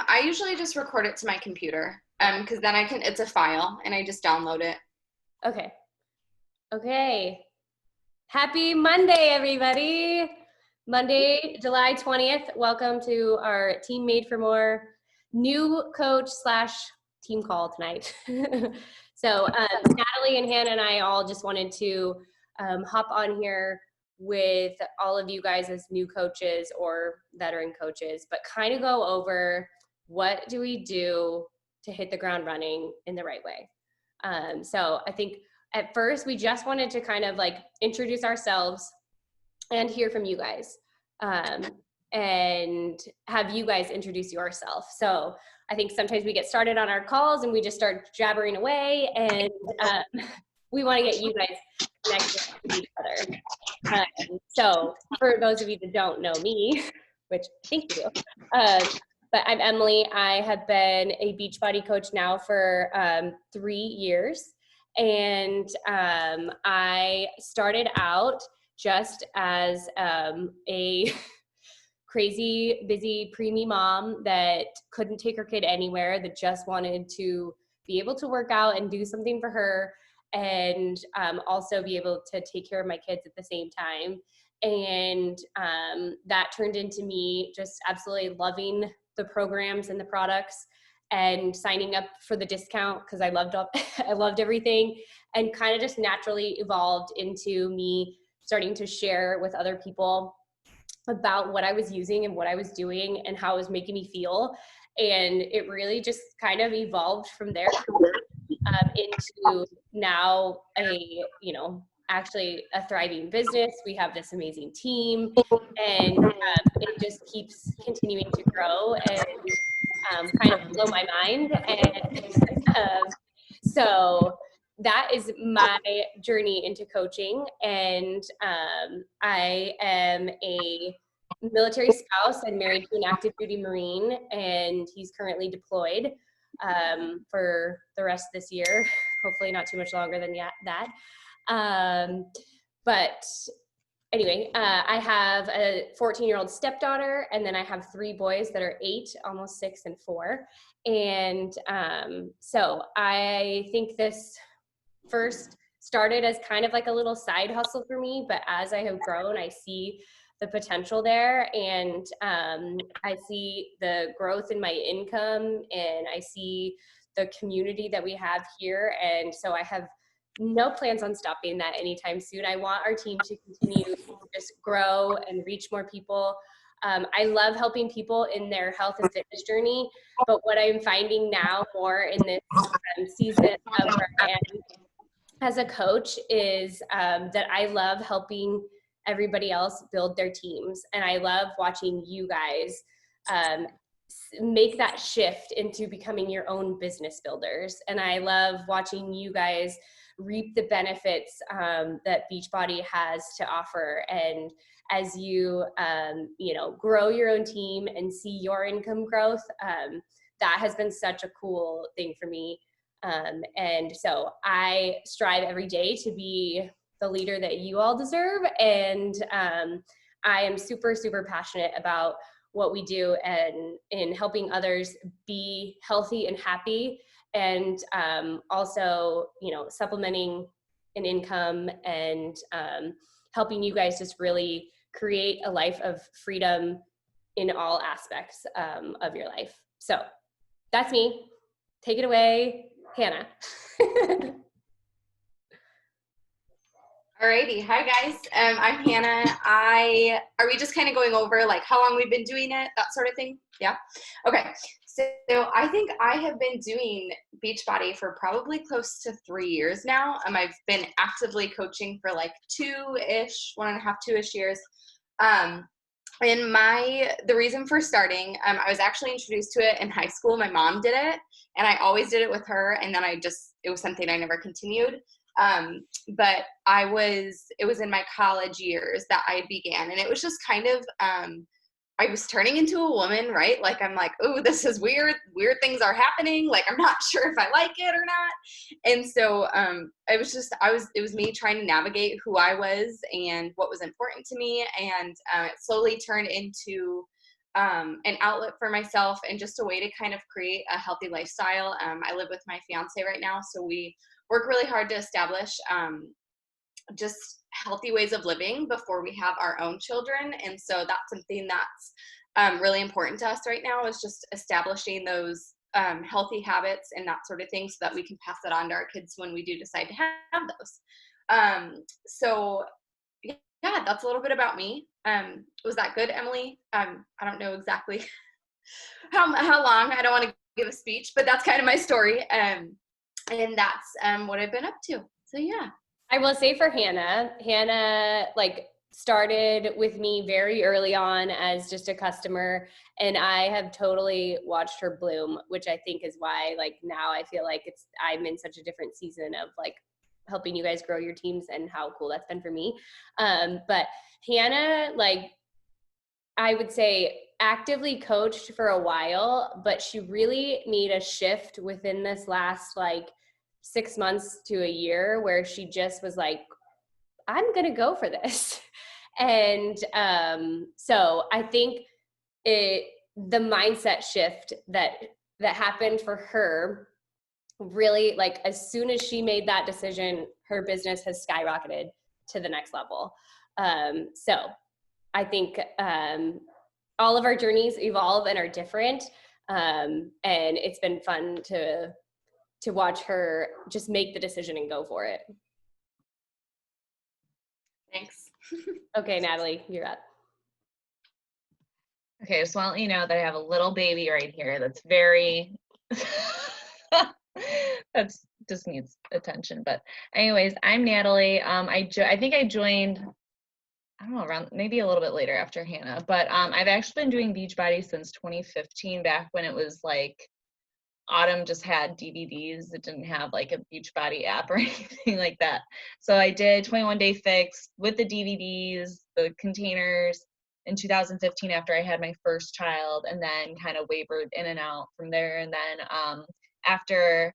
I usually just record it to my computer, because then it's a file and I just download it. Okay. Okay. Happy Monday, everybody. Monday, July 20th. Welcome to our Team Made for More new coach / team call tonight. So Natalie and Hannah and I all just wanted to hop on here with all of you guys as new coaches or veteran coaches, but kind of go over what do we do to hit the ground running in the right way. So I think at first we just wanted to kind of like introduce ourselves and hear from you guys, and have you guys introduce yourself. So I think sometimes we get started on our calls and we just start jabbering away, and we want to get you guys connected with each other. So for those of you that don't know me, which I think you do, but I'm Emily. I have been a Beachbody coach now for 3 years. And I started out just as a crazy, busy preemie mom that couldn't take her kid anywhere, that just wanted to be able to work out and do something for her, and also be able to take care of my kids at the same time. And that turned into me just absolutely loving the programs and the products and signing up for the discount because I loved everything, and kind of just naturally evolved into me starting to share with other people about what I was using and what I was doing and how it was making me feel. And it really just kind of evolved from there into now actually a thriving business. We have this amazing team, and it just keeps continuing to grow and kind of blow my mind. And so that is my journey into coaching. And I am a military spouse. I'm married to an active duty Marine, and he's currently deployed for the rest of this year. Hopefully not too much longer than that. But anyway, I have a 14-year-old stepdaughter, and then I have 3 boys that are 8, almost 6, and 4. And so I think this first started as kind of like a little side hustle for me, but as I have grown, I see the potential there, and I see the growth in my income, and I see the community that we have here. And so I have no plans on stopping that anytime soon. I want our team to continue to just grow and reach more people. I love helping people in their health and fitness journey, but what I'm finding now more in this season of where I am as a coach is that I love helping everybody else build their teams. And I love watching you guys make that shift into becoming your own business builders. And I love watching you guys reap the benefits that Beachbody has to offer. And as you, grow your own team and see your income growth, that has been such a cool thing for me. And so I strive every day to be the leader that you all deserve. And I am super, super passionate about what we do and in helping others be healthy and happy, and also, supplementing an income and helping you guys just really create a life of freedom in all aspects of your life. So that's me. Take it away, Hannah. Alrighty, hi guys. I'm Hannah. Are we just kind of going over like how long we've been doing it, that sort of thing? Yeah. Okay. So I think I have been doing Beachbody for probably close to 3 years now. I've been actively coaching for like 2-ish, 1.5, 2-ish years. And the reason for starting, I was actually introduced to it in high school. My mom did it, and I always did it with her. And then it was something I never continued. But it was in my college years that I began, and it was just kind of, I was turning into a woman, right? Like, I'm like, oh, this is weird. Weird things are happening. Like, I'm not sure if I like it or not. And so, it was me trying to navigate who I was and what was important to me. And it slowly turned into an outlet for myself and just a way to kind of create a healthy lifestyle. I live with my fiance right now, so we work really hard to establish just healthy ways of living before we have our own children. And so that's something that's really important to us right now, is just establishing those healthy habits and that sort of thing, so that we can pass it on to our kids when we do decide to have those. So yeah, that's a little bit about me. Was that good, Emily? I don't know exactly how long. I don't want to give a speech, but that's kind of my story. And that's what I've been up to. So yeah. I will say for Hannah like started with me very early on as just a customer, and I have totally watched her bloom, which I think is why like now I feel like I'm in such a different season of like helping you guys grow your teams, and how cool that's been for me. But Hannah, like, I would say actively coached for a while, but she really made a shift within this last like 6 months to a year, where she just was like, I'm going to go for this. And so I think the mindset shift that happened for her, really, like, as soon as she made that decision, her business has skyrocketed to the next level. So I think all of our journeys evolve and are different. And it's been fun to watch her just make the decision and go for it. Thanks. Okay, Natalie, you're up. Okay, just want to let you know that I have a little baby right here that's very that's just needs attention. But anyways, I'm Natalie. I think I joined, I don't know, around maybe a little bit later after Hannah, but I've actually been doing Beachbody since 2015, back when it was like Autumn just had DVDs. It didn't have like a Beachbody app or anything like that. So I did 21 Day Fix with the DVDs, the containers, in 2015 after I had my first child, and then kind of wavered in and out from there. And then after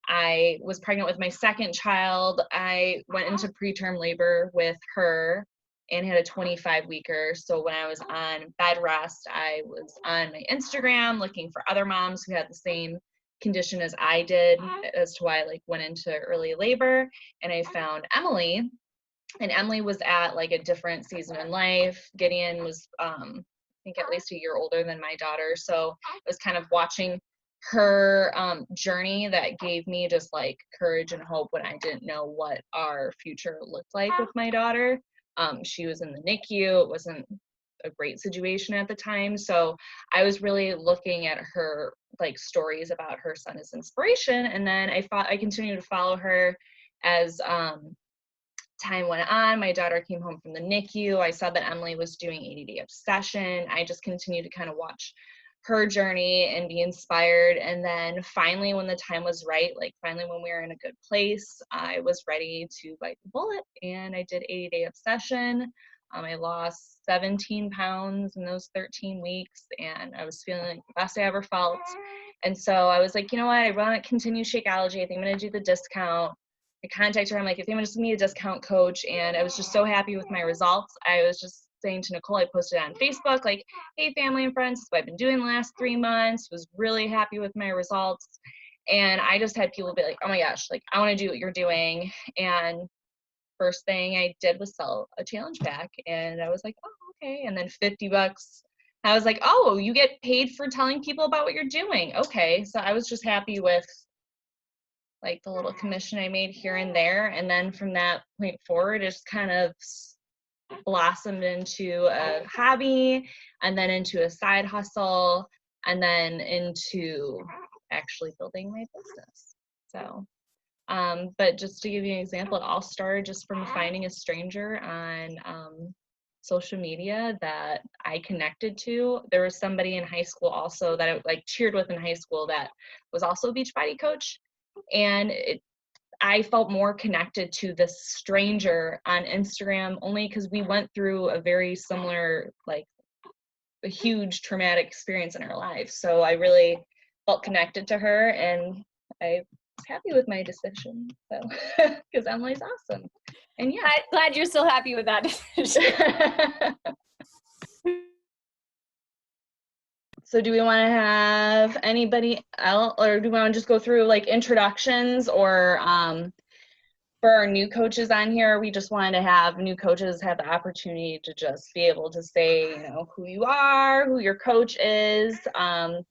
I was pregnant with my second child, I went into preterm labor with her and had a 25-weeker. So when I was on bed rest, I was on my Instagram looking for other moms who had the same condition as I did, as to why I like went into early labor. And I found Emily, and Emily was at like a different season in life. Gideon was I think at least a year older than my daughter, so I was kind of watching her journey that gave me just like courage and hope when I didn't know what our future looked like with my daughter. She was in the NICU. It wasn't a great situation at the time, so I was really looking at her like stories about her son as inspiration. And then I continued to follow her as time went on. My daughter came home from the NICU. I saw that Emily was doing 80-day obsession. I just continued to kind of watch her journey and be inspired. And then finally, when the time was right, like finally when we were in a good place, I was ready to bite the bullet, and I did 80-day obsession. I lost 17 pounds in those 13 weeks, and I was feeling like the best I ever felt. And so I was like, you know what, I want to continue Shakeology. I think I'm going to do the discount. I contacted her. I'm like, I think I'm going to just need a discount coach. And I was just so happy with my results. I was just saying to Nicole, I posted on Facebook, like, hey, family and friends, this is what I've been doing the last 3 months, was really happy with my results. And I just had people be like, oh my gosh, like, I want to do what you're doing. And first thing I did was sell a challenge pack. And I was like, oh, okay. And then $50. I was like, oh, you get paid for telling people about what you're doing. Okay. So I was just happy with like the little commission I made here and there. And then from that point forward, it just kind of blossomed into a hobby, and then into a side hustle, and then into actually building my business. So, but just to give you an example, it all started just from finding a stranger on social media that I connected to. There was somebody in high school also that I like cheered with in high school that was also a Beachbody coach. And I felt more connected to this stranger on Instagram only because we went through a very similar, like a huge traumatic experience in our lives. So I really felt connected to her, and I was happy with my decision. So, because Emily's awesome. And yeah. Glad you're still happy with that decision. So do we want to have anybody else, or do we want to just go through like introductions, or for our new coaches on here, we just wanted to have new coaches have the opportunity to just be able to say, you know, who you are, who your coach is,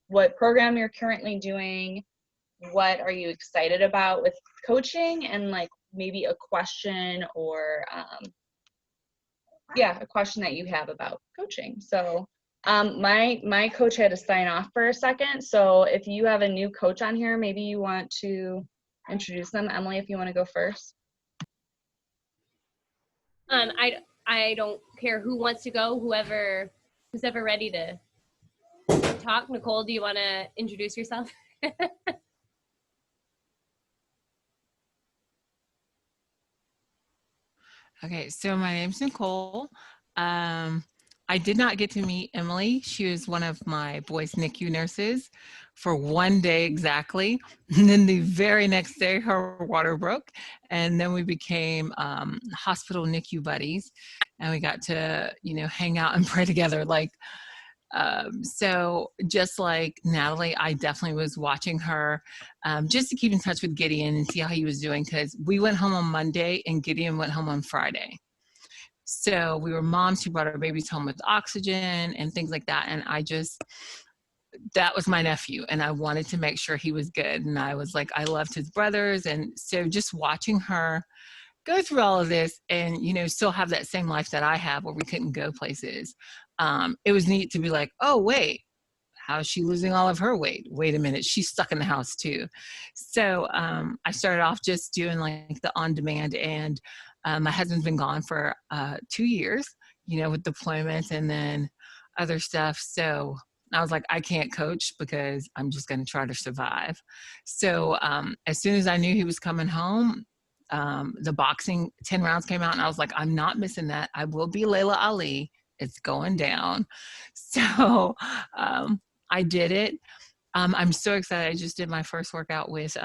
what program you're currently doing, what are you excited about with coaching, and like maybe a question or a question that you have about coaching. So my coach had to sign off for a second. So if you have a new coach on here, maybe you want to introduce them. Emily, if you want to go first. I don't care who wants to go, who's ever ready to talk. Nicole, do you want to introduce yourself? Okay, so my name's Nicole. I did not get to meet Emily. She was one of my boys' NICU nurses for one day exactly. And then the very next day, her water broke. And then we became hospital NICU buddies. And we got to, hang out and pray together. So just like Natalie, I definitely was watching her just to keep in touch with Gideon and see how he was doing, because we went home on Monday and Gideon went home on Friday. So we were moms who brought our babies home with oxygen and things like that. And that was my nephew, and I wanted to make sure he was good. And I was like, I loved his brothers. And so just watching her go through all of this and, still have that same life that I have where we couldn't go places. It was neat to be like, oh, wait, how is she losing all of her weight? Wait a minute, she's stuck in the house too. So I started off just doing like the on-demand, and my husband's been gone for 2 years, with deployments and then other stuff. So I was like, I can't coach because I'm just going to try to survive. So as soon as I knew he was coming home, the boxing 10 rounds came out, and I was like, I'm not missing that. I will be Layla Ali. It's going down. So I did it. I'm so excited. I just did my first workout with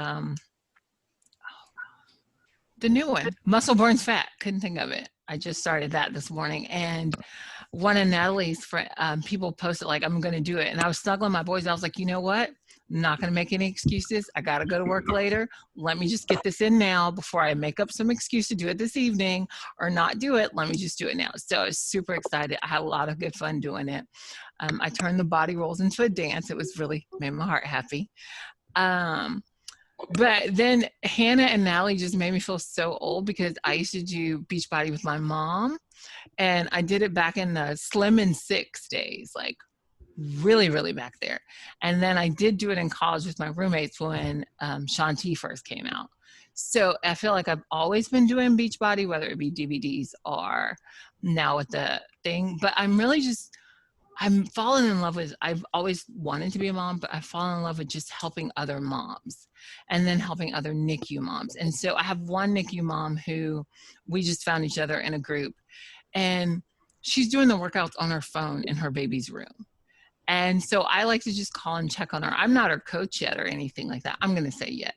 the new one, Muscle Burns Fat. Couldn't think of it. I just started that this morning. And one of Natalie's people posted like, I'm going to do it. And I was snuggling my boys. I was like, you know what? I'm not going to make any excuses. I got to go to work later. Let me just get this in now before I make up some excuse to do it this evening or not do it. Let me just do it now. So I was super excited. I had a lot of good fun doing it. I turned the body rolls into a dance. It was really made my heart happy. But then Hannah and Natalie just made me feel so old, because I used to do Beachbody with my mom, and I did it back in the Slim and Six days, like really, really back there. And then I did do it in college with my roommates when Shanti first came out. So I feel like I've always been doing Beachbody, whether it be DVDs or now with the thing, but I'm falling in love with, I've always wanted to be a mom, but I've fallen in love with just helping other moms and then helping other NICU moms. And so I have one NICU mom who we just found each other in a group, and she's doing the workouts on her phone in her baby's room. And so I like to just call and check on her. I'm not her coach yet or anything like that. I'm going to say yet.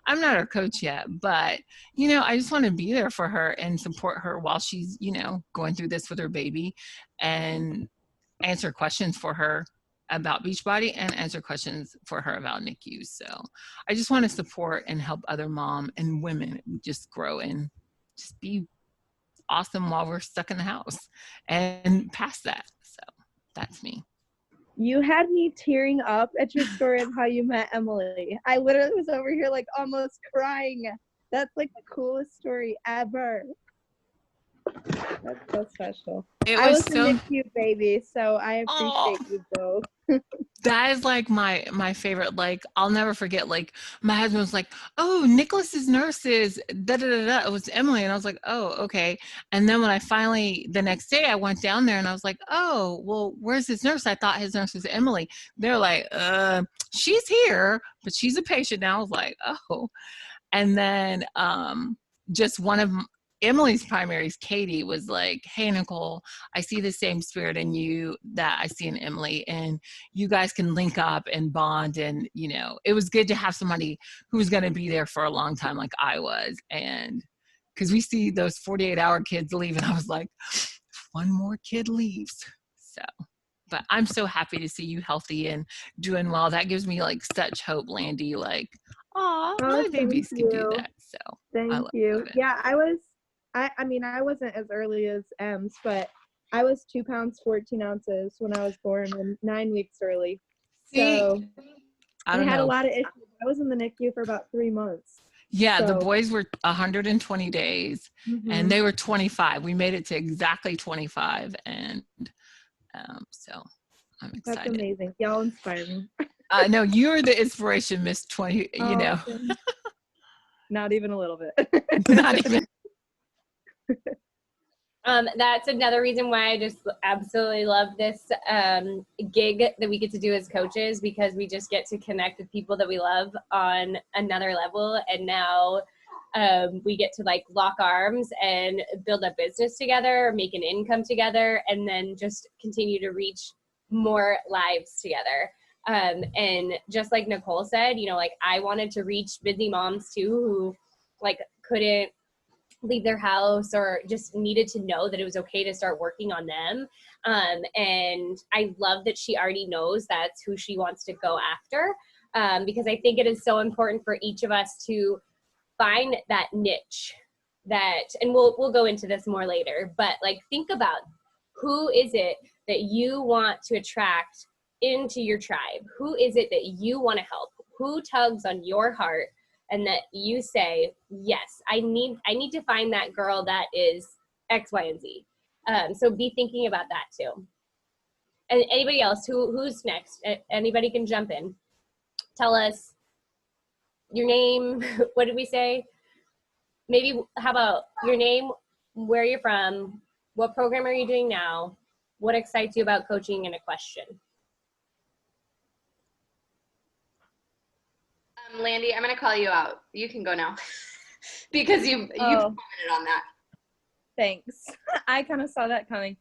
I'm not her coach yet, but, I just want to be there for her and support her while she's, going through this with her baby, and answer questions for her about Beachbody and answer questions for her about NICU. So I just want to support and help other mom and women just grow and just be awesome while we're stuck in the house and past that. So that's me. You had me tearing up at your story of how you met Emily. I literally was over here like almost crying. That's like the coolest story ever. That's so special. I was a NICU baby, so I appreciate you both. That is like my favorite. Like, I'll never forget, like my husband was like, oh, Nicholas's nurses, da da da da. It was Emily. And I was like, oh, okay. And then when the next day I went down there and I was like, oh, well, where's his nurse? I thought his nurse was Emily. They're like, she's here, but she's a patient now. I was like, oh. And then just one of Emily's primaries, Katie, was like, hey, Nicole, I see the same spirit in you that I see in Emily, and you guys can link up and bond. And, it was good to have somebody who was going to be there for a long time like I was. And because we see those 48-hour kids leave, and I was like, one more kid leaves. So, but I'm so happy to see you healthy and doing well. That gives me like such hope, Landy. Like, oh, my thank babies can do you. that. So I Thank love you. it. Yeah, I mean, I wasn't as early as Ems, but I was 2 pounds, 14 ounces when I was born and 9 weeks early. See, So I I don't had a know. lot of issues. I was in the NICU for about 3 months. Yeah, the So, boys were 120 days and mhm. they were 25. We made it to exactly 25. And so I'm That's excited. amazing. Y'all inspire me. No, you're the inspiration, Miss 20, you know, thanks. Not even a little bit. not even. That's another reason why I just absolutely love this gig that we get to do as coaches, because we just get to connect with people that we love on another level. And now we get to like lock arms and build a business together, make an income together, and then just continue to reach more lives together. And just like Nicole said, you know, like I wanted to reach busy moms too, who like couldn't leave their house or just needed to know that it was okay to start working on them. And I love that she already knows that's who she wants to go after, because I think it is so important for each of us to find that niche that, and we'll go into this more later, but like think about who is it that you want to attract into your tribe? Who is it that you want to help? Who tugs on your heart? And that you say, yes, I need to find that girl that is X, Y, and Z. So be thinking about that too. And anybody else, who's next? Anybody can jump in. Tell us your name. What did we say? Maybe how about your name, where you're from, what program are you doing now, what excites you about coaching, and a question. Landy, I'm going to call you out. You can go now because you commented on that. Thanks. I kind of saw that coming.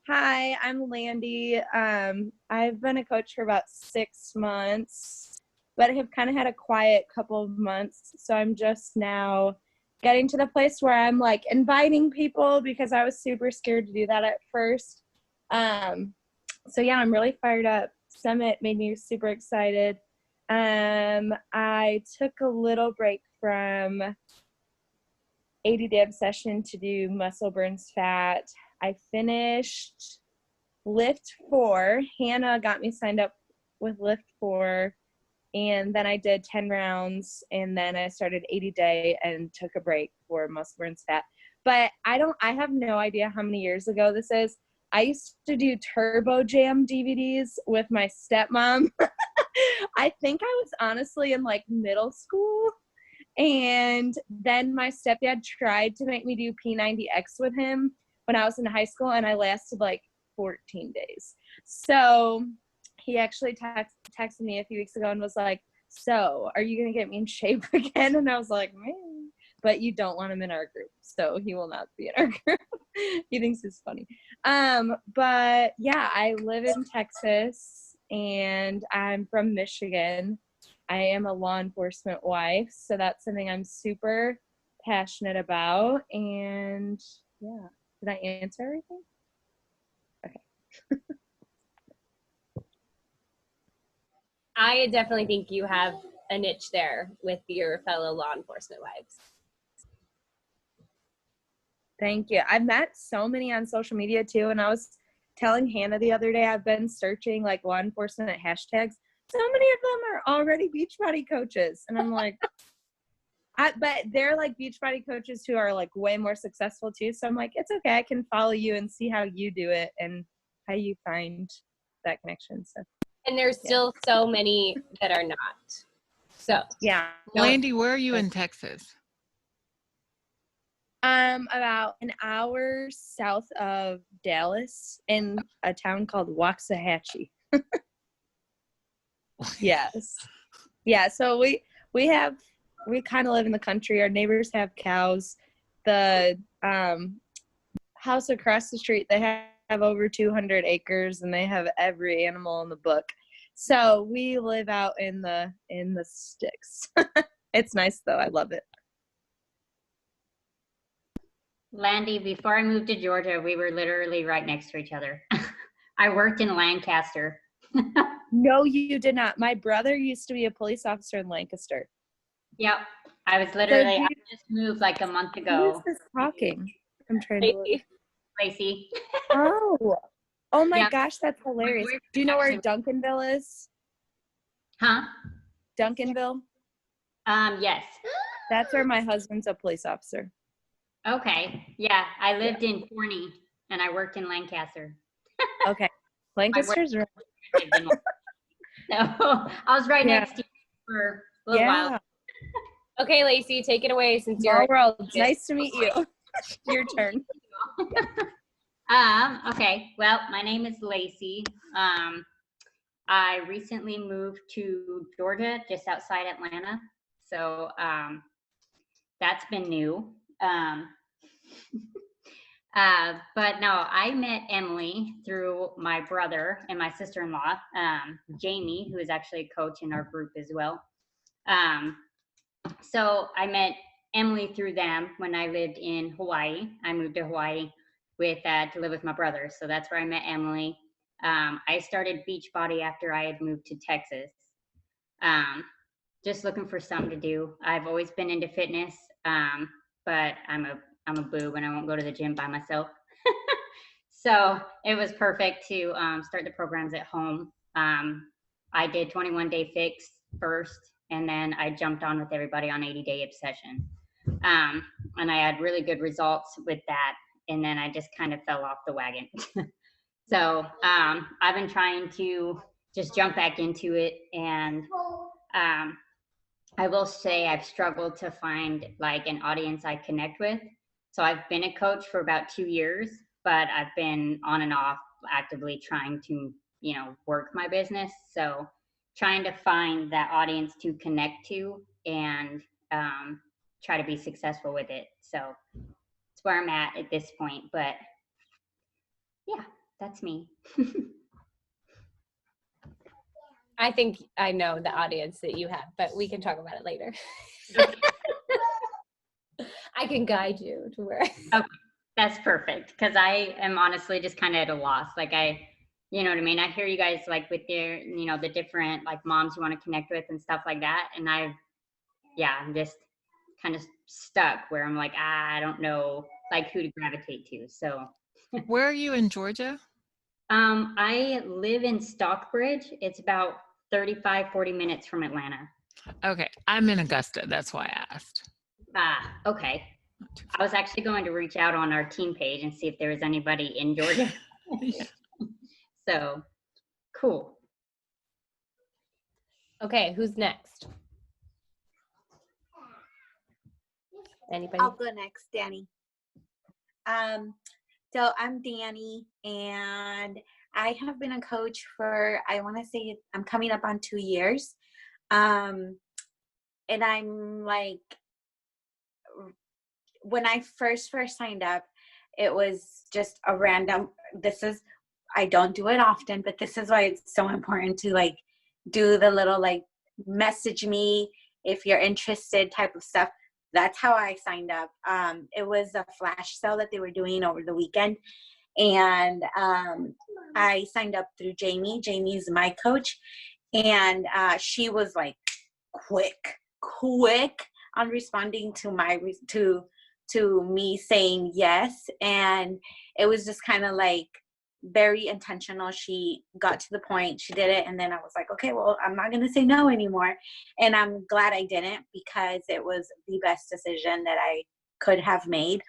Hi, I'm Landy. I've been a coach for about 6 months, but have kind of had a quiet couple of months. So I'm just now getting to the place where I'm like inviting people, because I was super scared to do that at first. So yeah, I'm really fired up. Summit made me super excited. I took a little break from 80-day obsession to do muscle burns fat. I finished Lift 4. Hannah got me signed up with Lift 4, and then I did 10 rounds, and then I started 80-day and took a break for muscle burns fat. But I have no idea how many years ago this is. I used to do Turbo Jam DVDs with my stepmom. I think I was honestly in like middle school. And then my stepdad tried to make me do P90X with him when I was in high school, and I lasted like 14 days. So he actually texted me a few weeks ago and was like, so are you going to get me in shape again? And I was like, man, but you don't want him in our group. So he will not be in our group. He thinks it's funny. But yeah, I live in Texas and I'm from Michigan. I am a law enforcement wife, so that's something I'm super passionate about. And yeah, did I answer everything? Okay. I definitely think you have a niche there with your fellow law enforcement wives. Thank you. I've met so many on social media too, and I was telling Hannah the other day, I've been searching like law enforcement hashtags. So many of them are already Beachbody coaches. And I'm like, but they're like Beachbody coaches who are like way more successful too. So I'm like, it's okay. I can follow you and see how you do it and how you find that connection. So, and there's still so many that are not. So yeah. Landy, where are you in Texas? About an hour south of Dallas in a town called Waxahachie. Yes. Yeah, so we kind of live in the country. Our neighbors have cows. The house across the street, they have over 200 acres and they have every animal in the book. So we live out in the sticks. It's nice though. I love it. Landy, before I moved to Georgia, we were literally right next to each other. I worked in Lancaster. No, you did not. My brother used to be a police officer in Lancaster. Yep. I was So literally, do I you, just moved like a month who is ago. this talking? I'm trying to look. Lacey. Lacey. Oh my Yeah. gosh, that's hilarious. boyfriend Do you know where actually- Duncanville is? Huh? Duncanville? Yes. That's where my husband's a police officer. Okay. Yeah. I lived in Forney and I worked in Lancaster. Okay. Lancaster's right. Lived in- so I was right Yeah. next to you for a little while. Yeah. Okay, Lacey, take it away since Small you're. world. Nice to meet you. Your turn. Okay. Well, my name is Lacey. I recently moved to Georgia, just outside Atlanta. So that's been new. But no, I met Emily through my brother and my sister-in-law, Jamie, who is actually a coach in our group as well. So I met Emily through them when I lived in Hawaii. I moved to Hawaii to live with my brother. So that's where I met Emily. I started Beachbody after I had moved to Texas. Just looking for something to do. I've always been into fitness, but I'm a boob and I won't go to the gym by myself. So it was perfect to start the programs at home. I did 21 Day Fix first, and then I jumped on with everybody on 80 Day Obsession. And I had really good results with that. And then I just kind of fell off the wagon. So I've been trying to just jump back into it. And I will say I've struggled to find like an audience I connect with. So I've been a coach for about 2 years, but I've been on and off actively trying to, work my business. So trying to find that audience to connect to and try to be successful with it. So it's where I'm at this point. But yeah, that's me. I think I know the audience that you have, but we can talk about it later. I can guide you to where. Okay, that's perfect. Because I am honestly just kind of at a loss. Like you know what I mean? I hear you guys like with their, the different like moms you want to connect with and stuff like that. And I'm just kind of stuck where I'm like, I don't know like who to gravitate to. So Where are you in Georgia? I live in Stockbridge. It's about 35-40 minutes from Atlanta. Okay, I'm in Augusta. That's why I asked. Okay. I was actually going to reach out on our team page and see if there was anybody in Georgia. Yeah. So cool. Okay, who's next? Anybody? I'll go next, Danny. So I'm Danny, and I have been a coach for, I want to say I'm coming up on 2 years. And I'm like, when I first signed up, it was just a random, I don't do it often, but this is why it's so important to like do the little like message me if you're interested type of stuff. That's how I signed up. It was a flash sale that they were doing over the weekend. And I signed up through Jamie. Jamie's my coach. And she was like quick on responding to to me saying yes. And it was just kind of like very intentional. She got to the point, she did it, and then I was like, okay, well, I'm not going to say no anymore. And I'm glad I didn't, because it was the best decision that I could have made.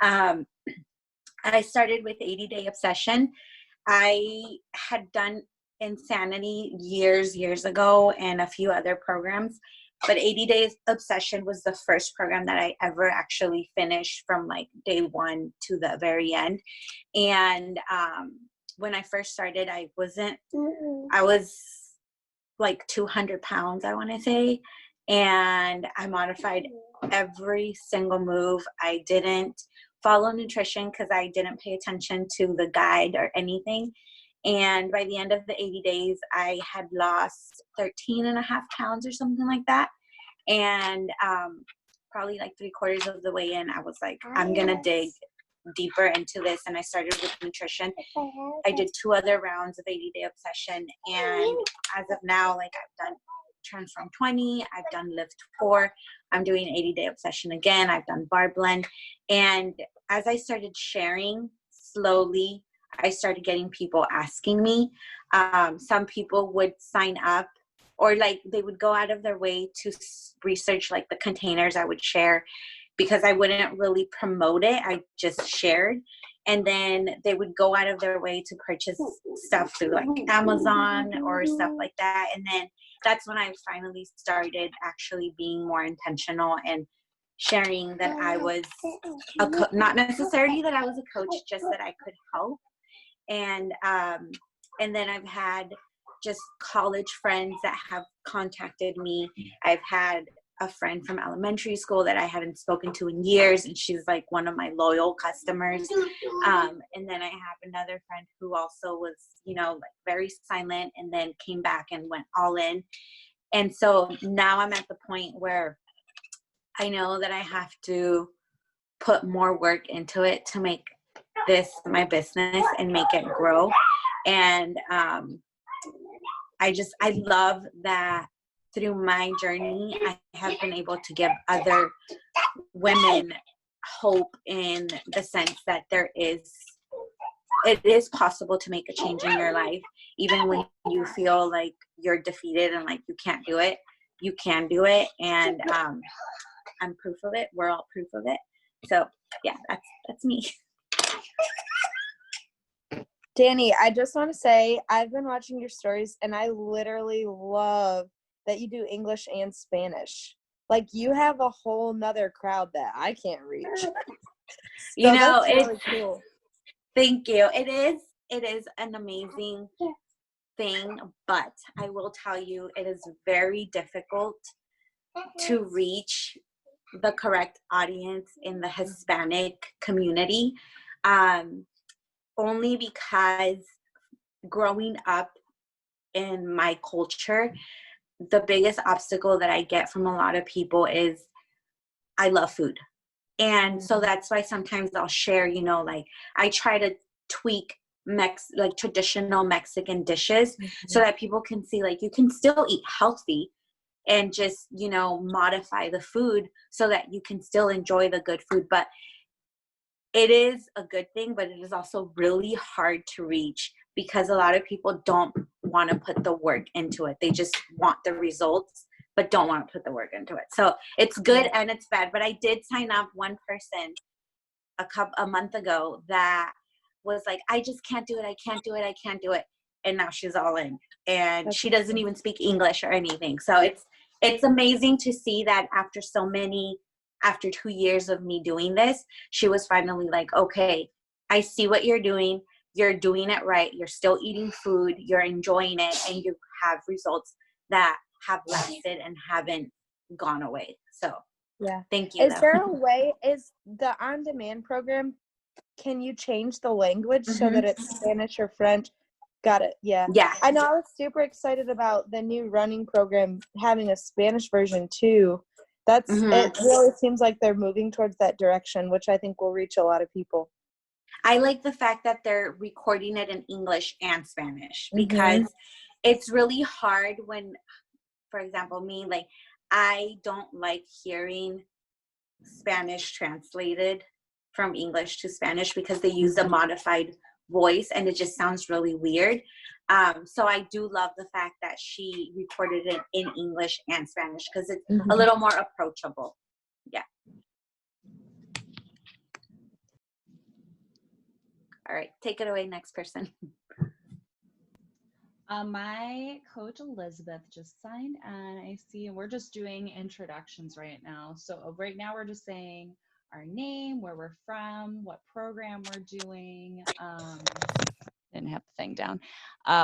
I started with 80 Day Obsession. I had done Insanity years ago and a few other programs, but 80 Days Obsession was the first program that I ever actually finished from like day one to the very end. And when I first started, I was like 200 pounds, I want to say. And I modified every single move. I didn't follow nutrition because I didn't pay attention to the guide or anything. And by the end of the 80 days, I had lost 13.5 pounds or something like that. And probably like 3/4 of the way in, I was like, I'm going to dig deeper into this, and I started with nutrition. I did 2 other rounds of 80-day obsession, and as of now, like I've done Transform 20, I've done Lift 4, I'm doing 80-day obsession again, I've done Bar Blend, and as I started sharing slowly, I started getting people asking me. Some people would sign up, or like they would go out of their way to research like the containers I would share, because I wouldn't really promote it. I just shared. And then they would go out of their way to purchase stuff through like Amazon or stuff like that. And then that's when I finally started actually being more intentional and sharing that I was not necessarily that I was a coach, just that I could help. And then I've had just college friends that have contacted me. I've had a friend from elementary school that I hadn't spoken to in years, and she's like one of my loyal customers. And then I have another friend who also was, you know, like very silent, and then came back and went all in. And so now I'm at the point where I know that I have to put more work into it to make this my business and make it grow. And I love that through my journey, I have been able to give other women hope in the sense that it is possible to make a change in your life, even when you feel like you're defeated and like you can't do it. You can do it, and I'm proof of it. We're all proof of it. So yeah, that's me. Danny, I just want to say I've been watching your stories, and I literally love that you do English and Spanish. Like, you have a whole nother crowd that I can't reach. You know, that's really cool. Thank you. It is an amazing thing, but I will tell you, it is very difficult to reach the correct audience in the Hispanic community, only because growing up in my culture, the biggest obstacle that I get from a lot of people is I love food. And so that's why sometimes I'll share, you know, like I try to tweak like traditional Mexican dishes so that people can see like you can still eat healthy and just, you know, modify the food so that you can still enjoy the good food. But it is a good thing, but it is also really hard to reach because a lot of people don't want to put the work into it. They just want the results, but don't want to put the work into it. So it's good and it's bad. But I did sign up one person a month ago that was like, I just can't do it. I can't do it. I can't do it. And now she's all in, and she doesn't even speak English or anything. So it's amazing to see that after 2 years of me doing this, she was finally like, okay, I see what you're doing. You're doing it right. You're still eating food. You're enjoying it. And you have results that have lasted and haven't gone away. So yeah, thank you. Is there a way, is the on-demand program, can you change the language so that it's Spanish or French? Got it. Yeah. Yeah. I know I was super excited about the new running program having a Spanish version too. It really seems like they're moving towards that direction, which I think will reach a lot of people. I like the fact that they're recording it in English and Spanish because it's really hard when, for example, me, like, I don't like hearing Spanish translated from English to Spanish because they use a modified voice and it just sounds really weird. So I do love the fact that she recorded it in English and Spanish because it's a little more approachable. Yeah. All right, take it away, next person. My coach Elizabeth just signed, and I see we're just doing introductions right now. So right now we're just saying our name, where we're from, what program we're doing. Didn't have the thing down.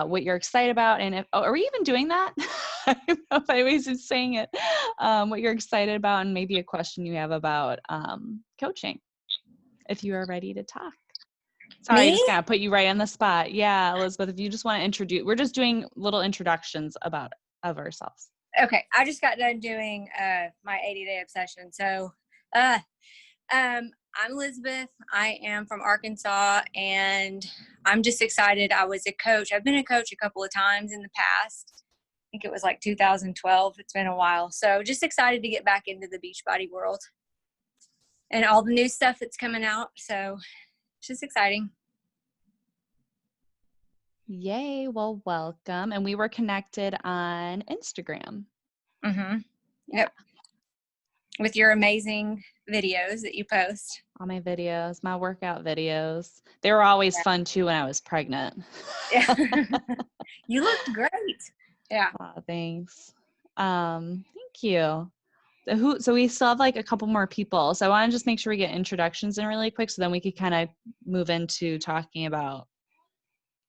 What you're excited about, and are we even doing that? I don't know if I was just saying it. What you're excited about, and maybe a question you have about coaching, if you are ready to talk. Sorry, I just gotta put you right on the spot. Yeah, Elizabeth, if you just want to introduce, we're just doing little introductions of ourselves. Okay, I just got done doing my 80-day obsession. So I'm I'm Elizabeth. I am from Arkansas, and I'm just excited. I was a coach. I've been a coach a couple of times in the past. I think it was like 2012. It's been a while. So just excited to get back into the Beachbody world and all the new stuff that's coming out. So it's just exciting. Yay. Well, welcome. And we were connected on Instagram. Mm-hmm. Yep. With your amazing videos that you post. All my videos, my workout videos. They were always fun too when I was pregnant. Yeah. You looked great. Yeah. Aw, thanks. Thank you. So we still have like a couple more people. So I want to just make sure we get introductions in really quick so then we could kind of move into talking about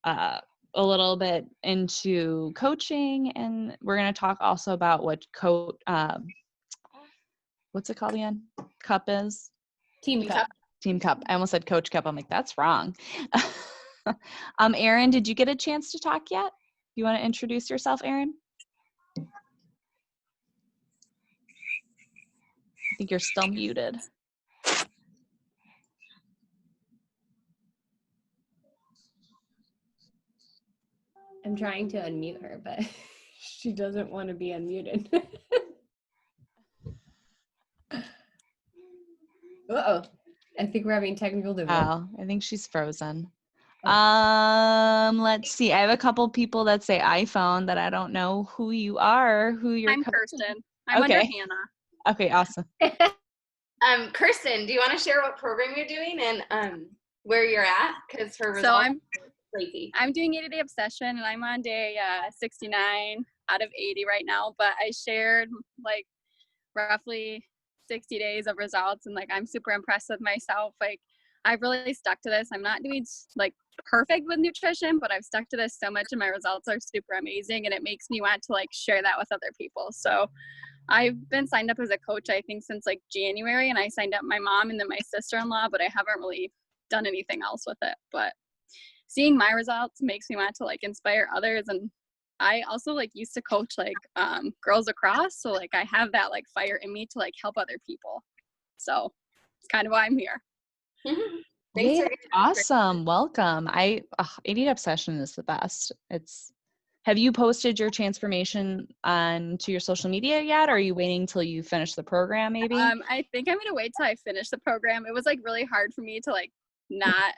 a little bit into coaching, and we're going to talk also about what what's it called again? Cup is? Team Cup. Team Cup. I almost said Coach Cup. I'm like, that's wrong. Erin, did you get a chance to talk yet? You want to introduce yourself, Erin? I think you're still muted. I'm trying to unmute her, but she doesn't want to be unmuted. Uh-oh. I think we're having technical difficulties. Oh, I think she's frozen. Let's see. I have a couple people that say iPhone that I don't know who you are, who you're. I'm Kirsten. I'm under Hannah. Okay, awesome. Kirsten, do you want to share what program you're doing and where you're at? Because her results So are crazy. I'm doing 80-day obsession, and I'm on day 69 out of 80 right now. But I shared like roughly 60 days of results, and like I'm super impressed with myself. Like I've really stuck to this. I'm not doing like perfect with nutrition, but I've stuck to this so much, and my results are super amazing, and it makes me want to like share that with other people. So I've been signed up as a coach, I think, since like January, and I signed up my mom and then my sister-in-law, but I haven't really done anything else with it. But seeing my results makes me want to like inspire others. And I also like used to coach like girls lacrosse, so like I have that like fire in me to like help other people. So it's kind of why I'm here. Thanks Yeah, for awesome. Welcome. 80 Obsession is the best. Have you posted your transformation onto your social media yet? Or are you waiting till you finish the program maybe? I think I'm gonna wait till I finish the program. It was like really hard for me to like not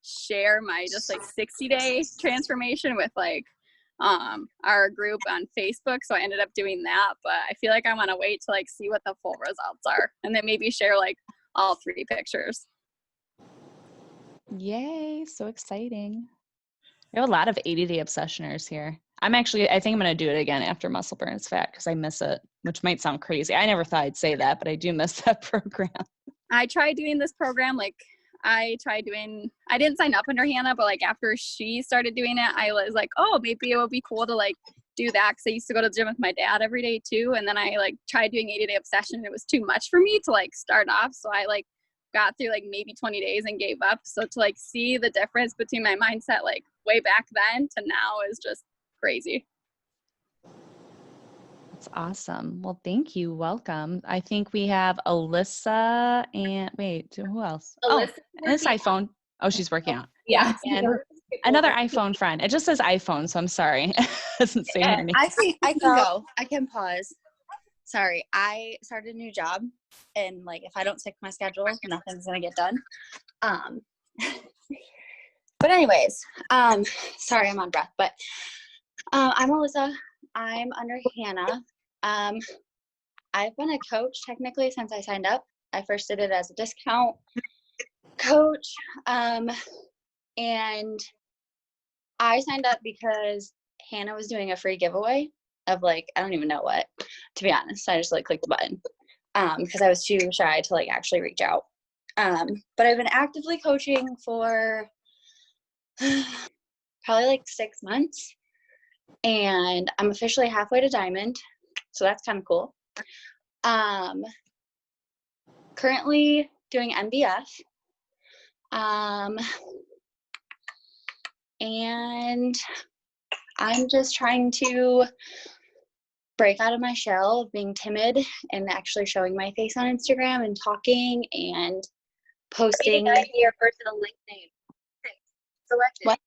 share my just like 60-day transformation with like our group on Facebook. So I ended up doing that, but I feel like I want to wait to like see what the full results are and then maybe share like all 3 pictures. Yay, so exciting. We have a lot of 80-day obsessioners here. I think I'm going to do it again after Muscle Burn is Fat because I miss it, which might sound crazy. I never thought I'd say that, but I do miss that program. I tried doing this program, like I didn't sign up under Hannah, but like after she started doing it, I was like, oh, maybe it would be cool to like do that because I used to go to the gym with my dad every day too. And then I like tried doing 80-day obsession and it was too much for me to like start off. So I like got through like maybe 20 days and gave up. So to like see the difference between my mindset like way back then to now is just crazy. That's awesome. Well, thank you. Welcome. I think we have Alyssa and wait, who else? Alyssa and this iPhone. Oh, she's working out. Yeah. And another iPhone friend. It just says iPhone, so I'm sorry. It doesn't say her name. I can go. I can pause. Sorry, I started a new job, and like if I don't stick to my schedule, nothing's gonna get done. But anyways, sorry, I'm on breath. But I'm Alyssa. I'm under Hannah. I've been a coach technically since I signed up. I first did it as a discount coach, and I signed up because Hannah was doing a free giveaway of like, I don't even know what, to be honest. I just like clicked the button because I was too shy to like actually reach out. But I've been actively coaching for probably like 6 months, and I'm officially halfway to Diamond, so that's kind of cool. Currently doing MBF, and I'm just trying to break out of my shell of being timid and actually showing my face on Instagram and talking and posting. Your personal nickname. Selected. What?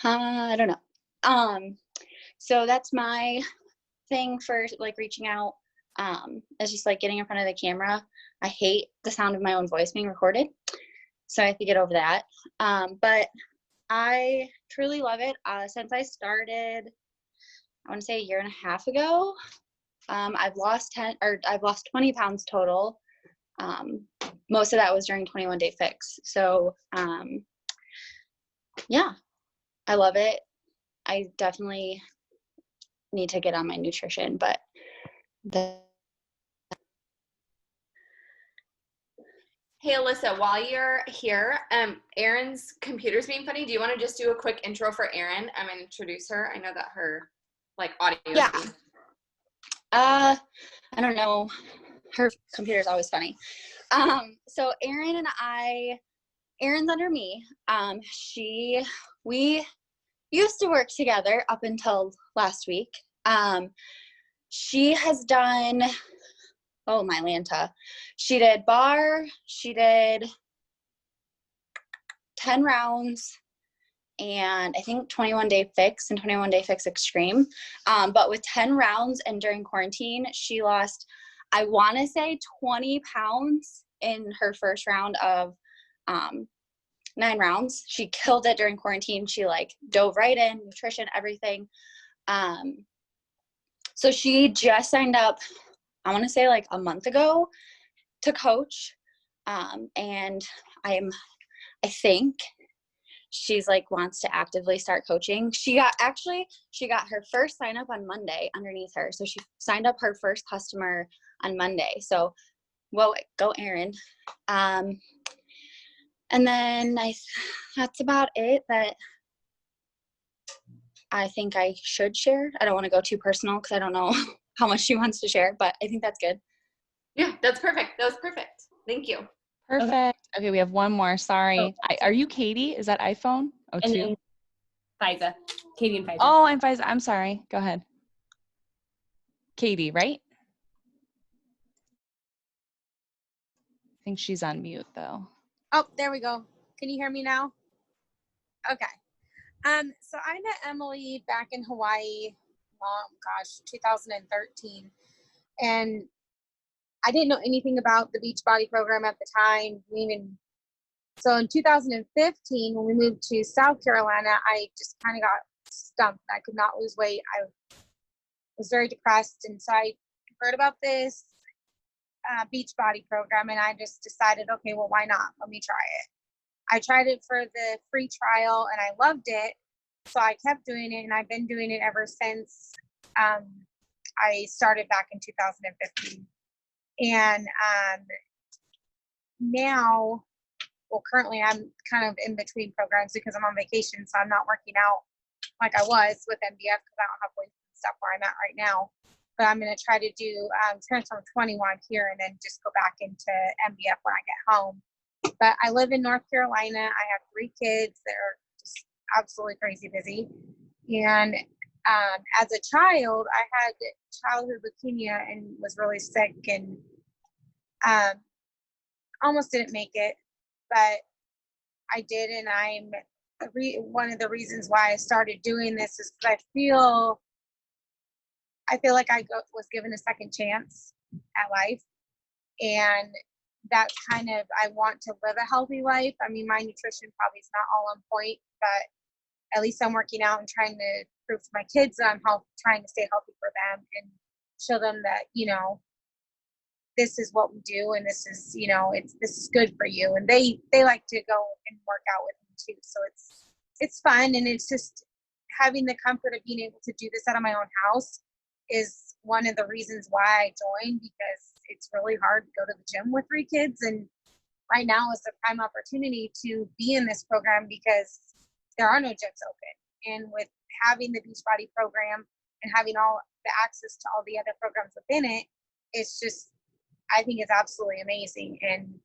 I don't know. So that's my thing for like reaching out. It's just like getting in front of the camera. I hate the sound of my own voice being recorded, so I have to get over that. But I truly love it. Since I started, I want to say a year and a half ago, I've lost 20 pounds total. Most of that was during 21 Day Fix. So yeah, I love it. I definitely need to get on my nutrition, but Hey, Alyssa, while you're here, Erin's computer's being funny. Do you want to just do a quick intro for Erin? I'm going to introduce her. I know that her audio is yeah. being... I don't know. Her computer's always funny. So Erin and Erin's under me. We used to work together up until last week. She has done, my Lanta. She did bar, she did 10 rounds, and I think 21 Day Fix and 21 Day Fix Extreme. But with 10 rounds and during quarantine, she lost, I want to say 20 pounds in her first round of 9 rounds. She killed it during quarantine. She like dove right in, nutrition, everything. So she just signed up, I want to say like a month ago, to coach. And I think she's like wants to actively start coaching. She got her first sign up on Monday underneath her. So she signed up her first customer on Monday. So well, go Erin. And then that's about it that I think I should share. I don't want to go too personal because I don't know how much she wants to share, but I think that's good. Yeah, that's perfect. That was perfect. Thank you. Perfect. Okay, we have one more. Sorry. Are you Katie? Is that iPhone? Oh, And two. Faiza. Katie and Faiza. Oh, I'm Faiza. I'm sorry. Go ahead. Katie, right? I think she's on mute though. Oh, there we go. Can you hear me now? Okay. So I met Emily back in Hawaii, 2013. And I didn't know anything about the Beachbody program at the time. So in 2015, when we moved to South Carolina, I just kind of got stumped. I could not lose weight. I was very depressed. And so I heard about this Beachbody program, and I just decided, okay, well, why not? Let me try it. I tried it for the free trial and I loved it. So I kept doing it, and I've been doing it ever since I started back in 2015. And now, currently I'm kind of in between programs because I'm on vacation, so I'm not working out like I was with MBF because I don't have weights and stuff where I'm at right now. But I'm going to try to do Transform 20 while I'm here, and then just go back into MBF when I get home. But I live in North Carolina. I have 3 kids. They're just absolutely crazy busy. And as a child, I had childhood leukemia and was really sick, and almost didn't make it, but I did. And one of the reasons why I started doing this is because I feel like I was given a second chance at life, and that's kind of, I want to live a healthy life. I mean, my nutrition probably is not all on point, but at least I'm working out and trying to prove to my kids that I'm trying to stay healthy for them and show them that, this is what we do, and this is, this is good for you. And they like to go and work out with me too. So it's fun, and it's just having the comfort of being able to do this out of my own house is one of the reasons why I joined, because it's really hard to go to the gym with 3 kids. And right now is the prime opportunity to be in this program because there are no gyms open. And with having the Beachbody program and having all the access to all the other programs within it, it's just, I think it's absolutely amazing. And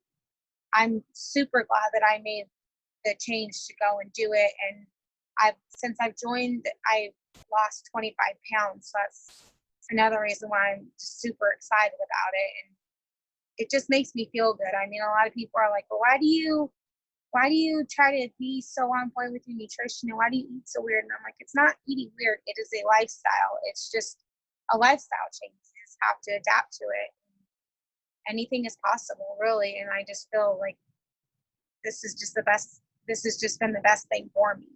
I'm super glad that I made the change to go and do it. And since I've joined, I've lost 25 pounds. So that's another reason why I'm just super excited about it. And it just makes me feel good. I mean, a lot of people are like, well, why do you try to be so on point with your nutrition, and why do you eat so weird? And I'm like, it's not eating weird. It is a lifestyle. It's just a lifestyle change. You just have to adapt to it. Anything is possible, really. And I just feel like this is just the best. This has just been the best thing for me.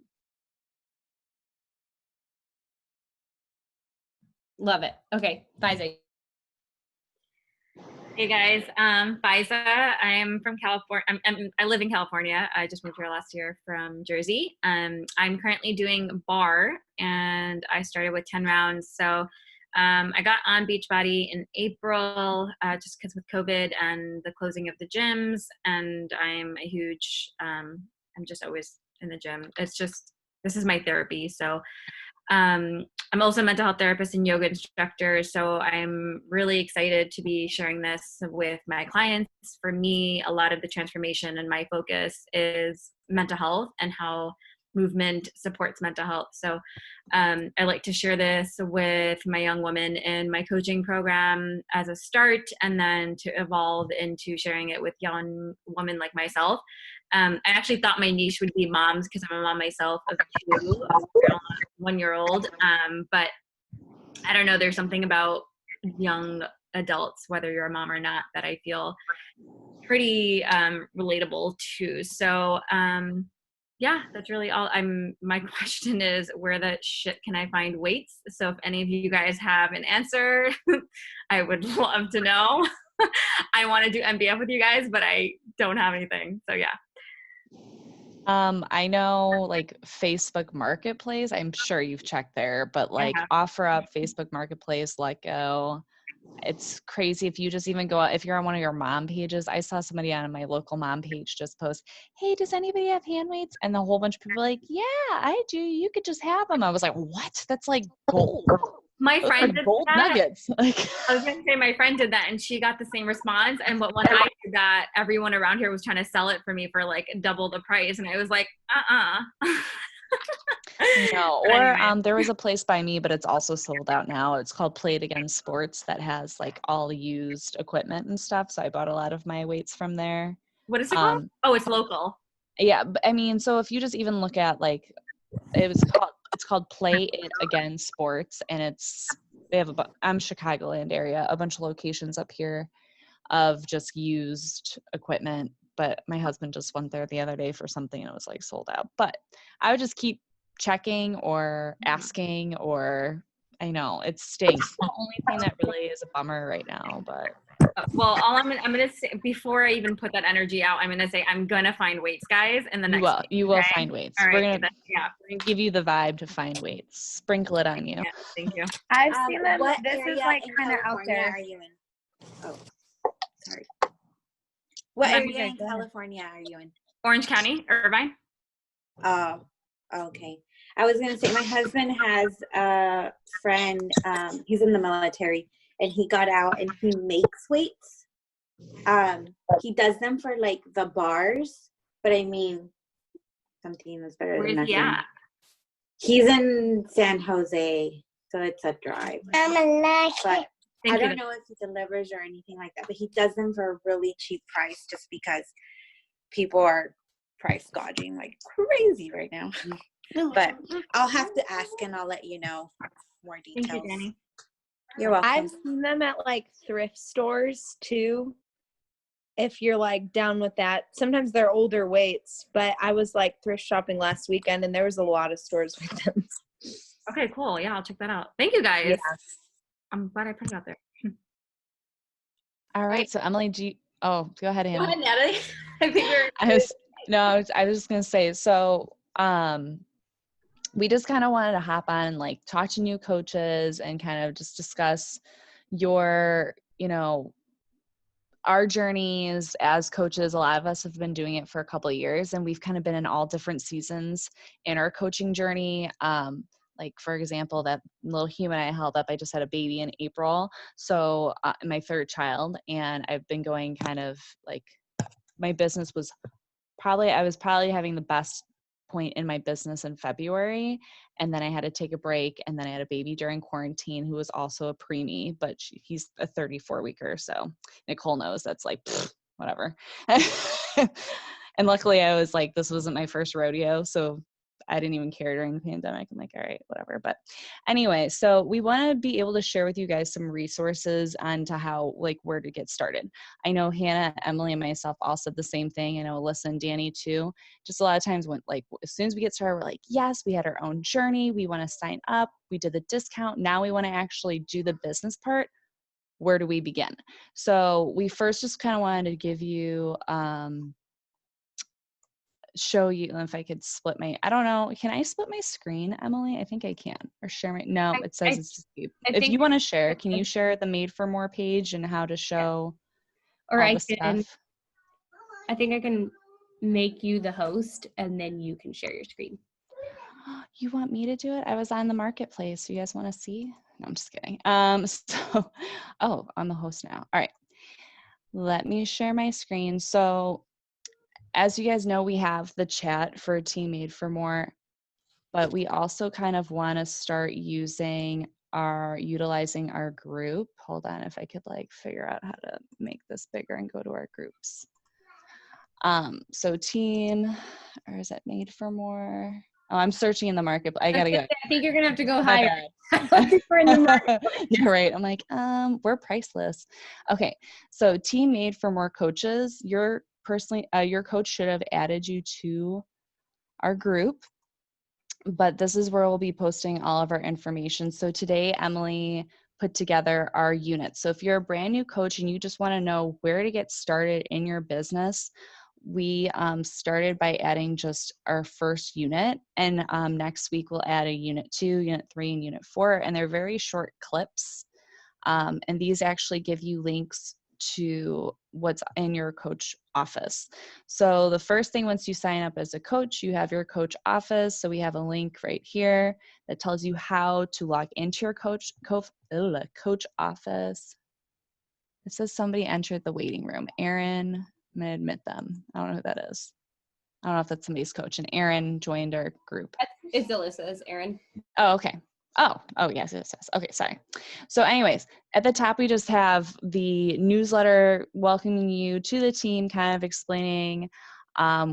Love it. Okay, Faiza. Hey guys, Faiza. I'm from California. I live in California. I just moved here last year from Jersey. I'm currently doing bar, and I started with 10 rounds. So I got on Beachbody in April, just because with COVID and the closing of the gyms. And I'm a huge. I'm just always in the gym. It's just, this is my therapy. So I'm also a mental health therapist and yoga instructor, so I'm really excited to be sharing this with my clients. For me, a lot of the transformation and my focus is mental health and how movement supports mental health. So I like to share this with my young women in my coaching program as a start, and then to evolve into sharing it with young women like myself. I actually thought my niche would be moms, because I'm a mom myself of 2, a 1-year-old. But I don't know, there's something about young adults, whether you're a mom or not, that I feel pretty relatable to. So yeah, that's really all. My question is, where the shit can I find weights? So if any of you guys have an answer, I would love to know. I want to do MBF with you guys, but I don't have anything. So yeah. I know like Facebook Marketplace, I'm sure you've checked there, but like OfferUp, Facebook Marketplace, Letgo. It's crazy. If you just even go out, if you're on one of your mom pages, I saw somebody on my local mom page just post, hey, does anybody have hand weights? And the whole bunch of people were like, yeah, I do. You could just have them. I was like, what? That's like gold. My Those friend are did gold that. nuggets. Like, I was going to say my friend did that, and she got the same response. And but when I did that, everyone around here was trying to sell it for me for like double the price, and I was like, no. Or there was a place by me, but it's also sold out now. It's called Play It Again Sports, that has like all used equipment and stuff. So I bought a lot of my weights from there. What is it called? Oh, it's local. Yeah, but I mean, so if you just even look at like, it's called Play It Again Sports, and they have I'm Chicagoland area, a bunch of locations up here of just used equipment. But my husband just went there the other day for something, and it was like sold out. But I would just keep checking or asking, or I know it stinks. The only thing that really is a bummer right now, but. Well, I'm gonna say, before I even put that energy out, I'm gonna say I'm gonna find weights, guys, in the next week. You will find weights. All right, we're gonna give you the vibe to find weights. Sprinkle it on you. Yeah, thank you. I've seen them. What This area is like in kind of out California there. are you in? Oh, sorry. What Okay, area in go ahead. California are you in? Orange County, Irvine. Oh, okay. I was gonna say my husband has a friend. He's in the military, and he got out and he makes weights. He does them for like the bars, but I mean, something is better Where than is he nothing. at? He's in San Jose, so it's a drive. But I don't know if he delivers or anything like that, but he does them for a really cheap price, just because people are price gouging like crazy right now. But I'll have to ask, and I'll let you know more details. Thank you, Danny. You're welcome. I've seen them at like thrift stores too. If you're like down with that, sometimes they're older weights, but I was like thrift shopping last weekend, and there was a lot of stores with them. Okay, cool. Yeah, I'll check that out. Thank you, guys. Yeah. I'm glad I put it out there. All right. So Emily, go ahead, Hannah. Go ahead, Natalie. I think we're. I was just gonna say. So, we just kind of wanted to hop on and like talk to new coaches and kind of just discuss your, our journeys as coaches. A lot of us have been doing it for a couple of years, and we've kind of been in all different seasons in our coaching journey. Like, for example, that little human I held up, I just had a baby in April. So my third child, and I've been going kind of like, my business was I was probably having the best point in my business in February, and then I had to take a break, and then I had a baby during quarantine who was also a preemie, but he's a 34-weeker, so Nicole knows that's like whatever. And luckily I was like, this wasn't my first rodeo, so I didn't even care during the pandemic. I'm like, all right, whatever. But anyway, so we want to be able to share with you guys some resources on to how, like, where to get started. I know Hannah, Emily, and myself all said the same thing. I know Alyssa and Danny too. Just a lot of times when, like, as soon as we get started, we're like, yes, we had our own journey. We want to sign up. We did the discount. Now we want to actually do the business part. Where do we begin? So we first just kind of wanted to give you, show you if I could split my, I don't know, can I split my screen, Emily? I think I can. Or share my, no, it says it's just you. If you want to share, can you share the Made for More page and how to show Or all I the can, stuff? I think I can make you the host and then you can share your screen. You want me to do it? I was on the marketplace. You guys want to see? No, I'm just kidding. So, oh, I'm the host now. All right. Let me share my screen. So as you guys know, we have the chat for Team Made for More, but we also kind of want to start utilizing our group. Hold on, if I could like figure out how to make this bigger and go to our groups. So team, or is it Made for More? Oh, I'm searching in the market. I gotta go. I think you're gonna have to go My higher. You're right. I'm like, we're priceless. Okay, so Team Made for More coaches. Your coach should have added you to our group, but this is where we'll be posting all of our information. So today, Emily put together our units. So if you're a brand new coach and you just want to know where to get started in your business, we started by adding just our first unit, and next week we'll add a unit 2, unit 3, and unit 4, and they're very short clips, and these actually give you links to what's in your coach office. So the first thing, once you sign up as a coach, you have your coach office. So we have a link right here that tells you how to log into your coach office. It says somebody entered the waiting room. Aaron, I'm gonna admit them. I don't know who that is. I don't know if that's somebody's coach. And Aaron joined our group. It's Alyssa's, Aaron. Oh, okay. Oh, yes. Okay, sorry. So anyways, at the top, we just have the newsletter welcoming you to the team, kind of explaining a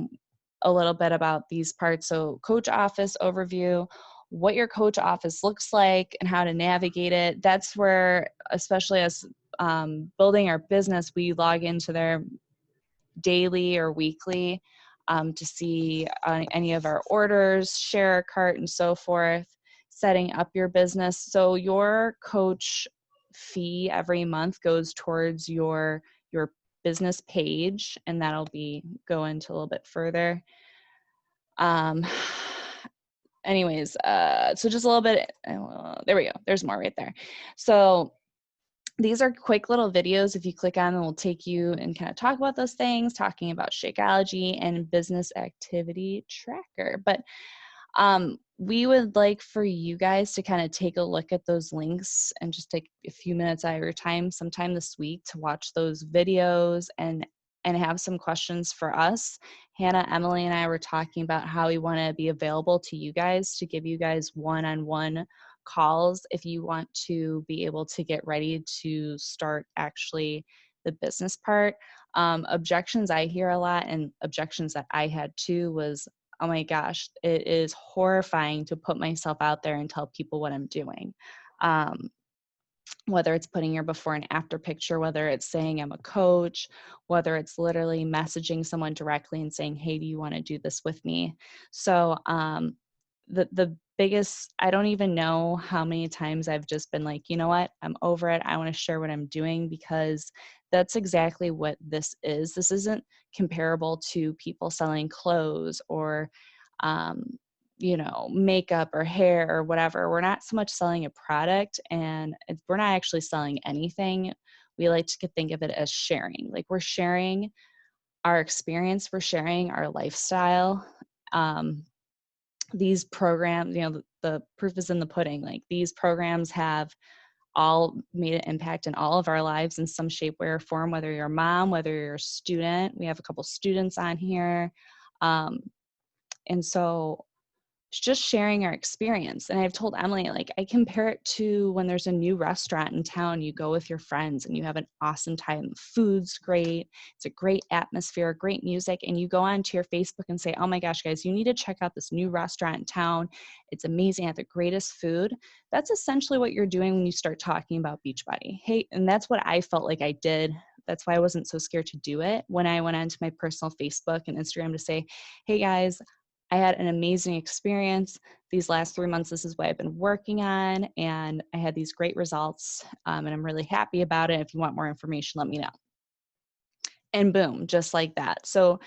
little bit about these parts. So coach office overview, what your coach office looks like and how to navigate it. That's where, especially as building our business, we log into their daily or weekly to see any of our orders, share a cart, and so forth, setting up your business. So your coach fee every month goes towards your business page, and that'll go into a little bit further. Anyways, so just a little bit, there we go. There's more right there. So these are quick little videos. If you click on them, will take you and kind of talk about those things, talking about Shakeology and business activity tracker. But we would like for you guys to kind of take a look at those links and just take a few minutes out of your time, sometime this week, to watch those videos and have some questions for us. Hannah, Emily, and I were talking about how we want to be available to you guys to give you guys one-on-one calls if you want to be able to get ready to start actually the business part. Objections I hear a lot, and objections that I had too, was, oh my gosh, it is horrifying to put myself out there and tell people what I'm doing. Whether it's putting your before and after picture, whether it's saying I'm a coach, whether it's literally messaging someone directly and saying, hey, do you want to do this with me? So the biggest, I don't even know how many times I've just been like, you know what, I'm over it. I want to share what I'm doing, because that's exactly what this is. This isn't comparable to people selling clothes or, makeup or hair or whatever. We're not so much selling a product, and we're not actually selling anything. We like to think of it as sharing. Like, we're sharing our experience, we're sharing our lifestyle. These programs, the proof is in the pudding. Like, these programs have all made an impact in all of our lives in some shape, way, or form, whether you're a mom, whether you're a student. We have a couple students on here. And so just sharing our experience. And I've told Emily, like, I compare it to when there's a new restaurant in town, you go with your friends and you have an awesome time. Food's great. It's a great atmosphere, great music. And you go onto your Facebook and say, oh my gosh, guys, you need to check out this new restaurant in town. It's amazing. At the greatest food. That's essentially what you're doing when you start talking about Beachbody. Hey, and that's what I felt like I did. That's why I wasn't so scared to do it when I went onto my personal Facebook and Instagram to say, hey guys, I had an amazing experience. These last 3 months, this is what I've been working on, and I had these great results, and I'm really happy about it. If you want more information, let me know. And boom, just like that. So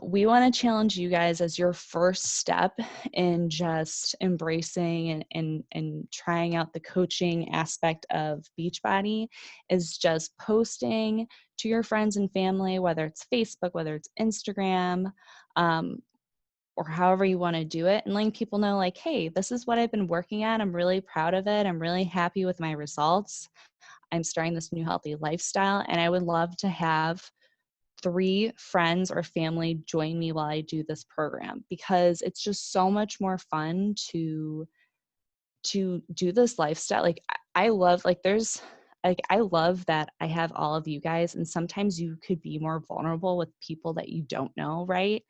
we want to challenge you guys as your first step in just embracing and trying out the coaching aspect of Beachbody is just posting to your friends and family, whether it's Facebook, whether it's Instagram, or however you want to do it, and letting people know like, hey, this is what I've been working on. I'm really proud of it. I'm really happy with my results. I'm starting this new healthy lifestyle, and I would love to have 3 friends or family join me while I do this program, because it's just so much more fun to do this lifestyle. Like I love, like I love that I have all of you guys, and sometimes you could be more vulnerable with people that you don't know, right?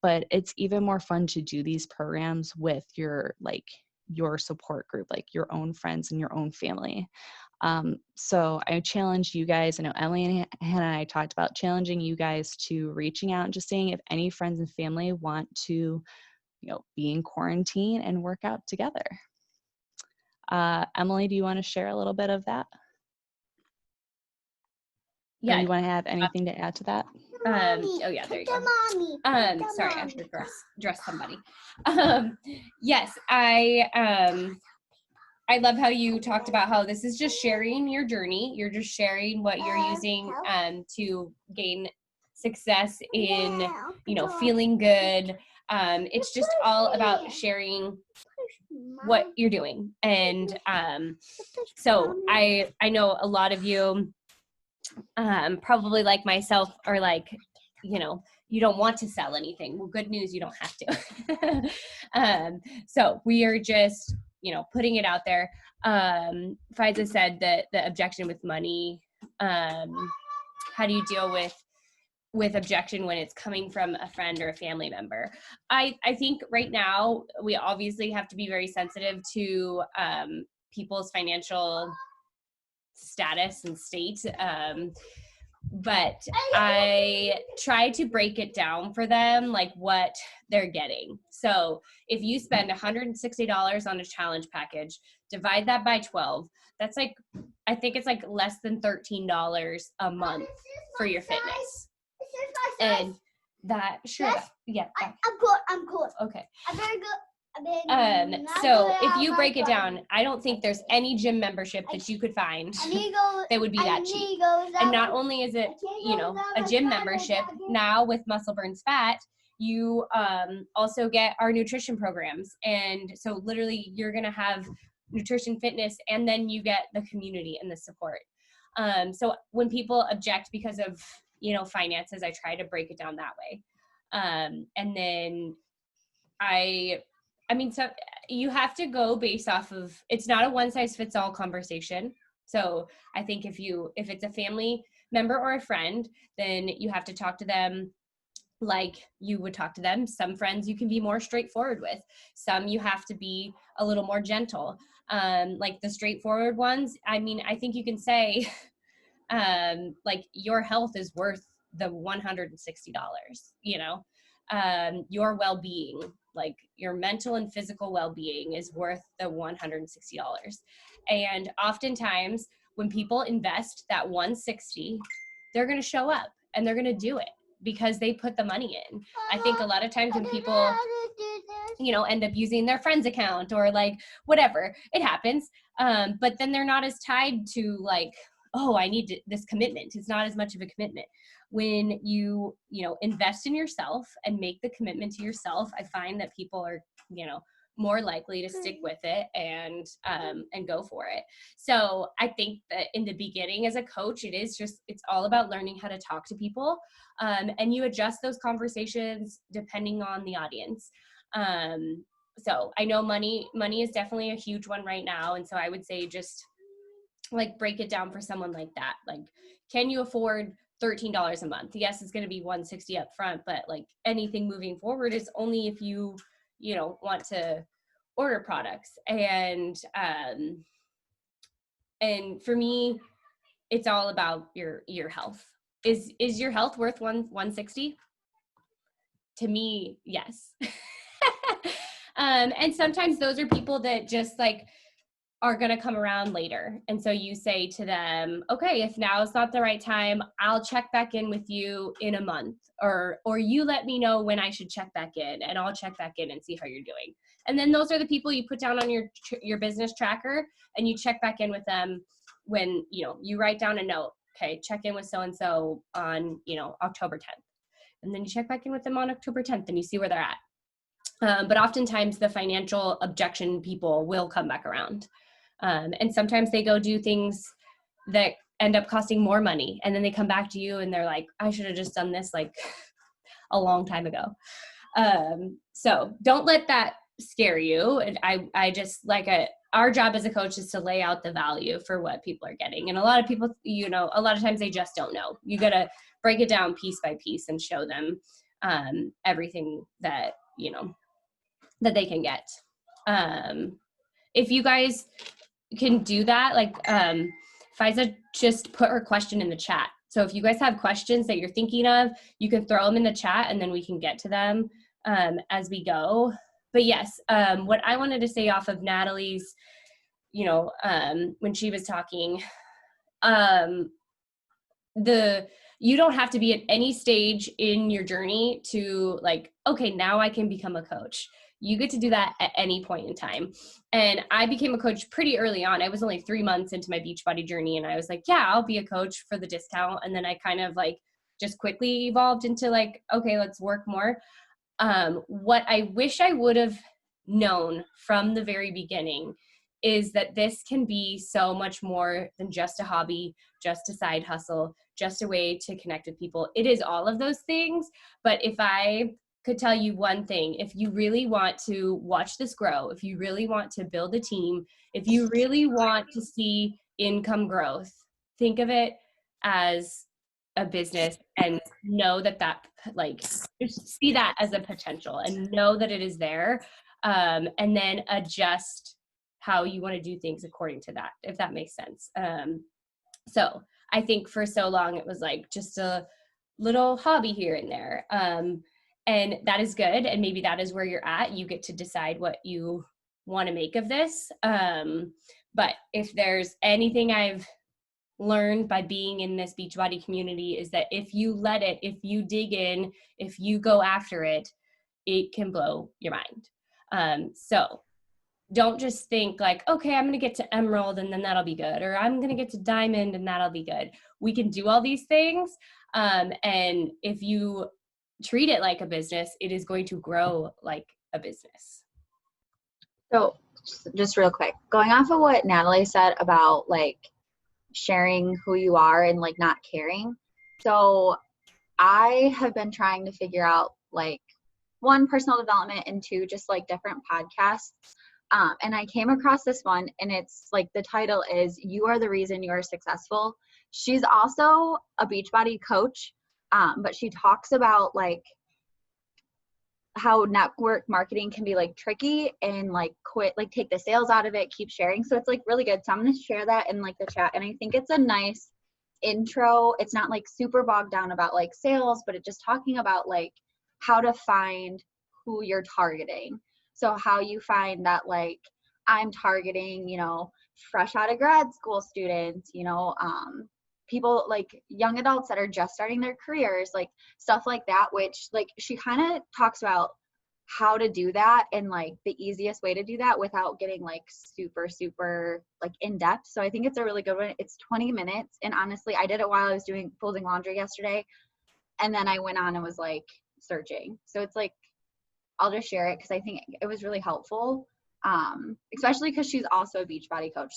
But it's even more fun to do these programs with your support group, like your own friends and your own family. So I challenge you guys. I know Emily and Hannah and I talked about challenging you guys to reaching out and just saying if any friends and family want to, be in quarantine and work out together. Emily, do you want to share a little bit of that? Yeah. Or you want to have anything to add to that? Oh yeah, there you go. Sorry, I should dress somebody. Yes, I love how you talked about how this is just sharing your journey. You're just sharing what you're using to gain success in, feeling good. It's just all about sharing what you're doing. And so I know a lot of you probably like myself are like, you don't want to sell anything. Well, good news, you don't have to. So we are just, putting it out there. Faiza said that the objection with money, how do you deal with objection when it's coming from a friend or a family member? I think right now we obviously have to be very sensitive to people's financial status and state. But I try to break it down for them, like what they're getting. So if you spend $160 on a challenge package, divide that by 12, that's like, I think it's like less than $13 a month for your fitness. And that, sure. Yeah. I'm good. Okay. I'm very good. So if you break it down, I don't think there's any gym membership that you could find that would be that cheap. And not only is it, a gym membership, now with Muscle Burns Fat, you also get our nutrition programs. And so literally you're going to have nutrition, fitness, and then you get the community and the support. So when people object because of, finances, I try to break it down that way. And then so you have to go based off of, it's not a one size fits all conversation. So I think if it's a family member or a friend, then you have to talk to them like you would talk to them. Some friends you can be more straightforward with. Some you have to be a little more gentle. Like the straightforward ones, I think you can say, like your health is worth the $160, your well-being, like your mental and physical well-being is worth the $160. And oftentimes when people invest that $160, they're going to show up and they're going to do it because they put the money in. I think a lot of times when people, end up using their friend's account or like whatever, it happens. But then they're not as tied to like, oh, I need this commitment. It's not as much of a commitment. When you, invest in yourself and make the commitment to yourself, I find that people are, more likely to stick with it and go for it. So I think that in the beginning as a coach, it's all about learning how to talk to people, and you adjust those conversations depending on the audience. So I know money is definitely a huge one right now. And so I would say just like break it down for someone like that. Like, can you afford $13 a month? Yes, it's going to be $160 up front, but like anything moving forward is only if you want to order products. And for me, it's all about your health. Is your health worth $160? To me, yes. And sometimes those are people that just like are going to come around later. And so you say to them, okay, if now is not the right time, I'll check back in with you in a month, or you let me know when I should check back in, and I'll check back in and see how you're doing. And then those are the people you put down on your business tracker, and you check back in with them when, you write down a note, okay, check in with so-and-so on, October 10th. And then you check back in with them on October 10th and you see where they're at. But oftentimes the financial objection people will come back around. And sometimes they go do things that end up costing more money. And then they come back to you and they're like, I should have just done this like a long time ago. So don't let that scare you. And I just our job as a coach is to lay out the value for what people are getting. And a lot of people, a lot of times they just don't know. You got to break it down piece by piece and show them everything that, that they can get. If you guys can do that, like Faiza just put her question in the chat. So if you guys have questions that you're thinking of, you can throw them in the chat and then we can get to them as we go. But yes, what I wanted to say off of Natalie's, when she was talking, you don't have to be at any stage in your journey to like, okay, now I can become a coach. You get to do that at any point in time. And I became a coach pretty early on. I was only 3 months into my Beachbody journey. And I was like, yeah, I'll be a coach for the discount. And then I kind of like just quickly evolved into like, okay, let's work more. What I wish I would have known from the very beginning is that this can be so much more than just a hobby, just a side hustle, just a way to connect with people. It is all of those things. But if I could tell you one thing, if you really want to watch this grow, if you really want to build a team, if you really want to see income growth, think of it as a business and know that like see that as a potential and know that it is there, and then adjust how you want to do things according to that, if that makes sense. So I think for so long it was like just a little hobby here and there. And that is good. And maybe that is where you're at. You get to decide what you want to make of this. But if there's anything I've learned by being in this Beachbody community is that if you let it, if you dig in, if you go after it, it can blow your mind. So don't just think like, okay, I'm going to get to Emerald and then that'll be good. Or I'm going to get to Diamond and that'll be good. We can do all these things. And if you treat it like a business, it is going to grow like a business. So just real quick, going off of what Natalie said about like sharing who you are and like not caring. So I have been trying to figure out like one, personal development, and two, just like different podcasts. And I came across this one and it's like the title is You Are the Reason You Are Successful. She's also a Beachbody coach. But she talks about like how network marketing can be like tricky and like take the sales out of it, keep sharing. So it's like really good. So I'm going to share that in like the chat. And I think it's a nice intro. It's not like super bogged down about like sales, but it's just talking about like how to find who you're targeting. So how you find that like I'm targeting, fresh out of grad school students, people like young adults that are just starting their careers, like stuff like that, which like she kind of talks about how to do that and like the easiest way to do that without getting like super like in depth. So I think it's a really good one. It's 20 minutes. And honestly, I did it while I was folding laundry yesterday. And then I went on and was like searching. So it's like I'll just share it because I think it was really helpful, especially because she's also a Beachbody coach.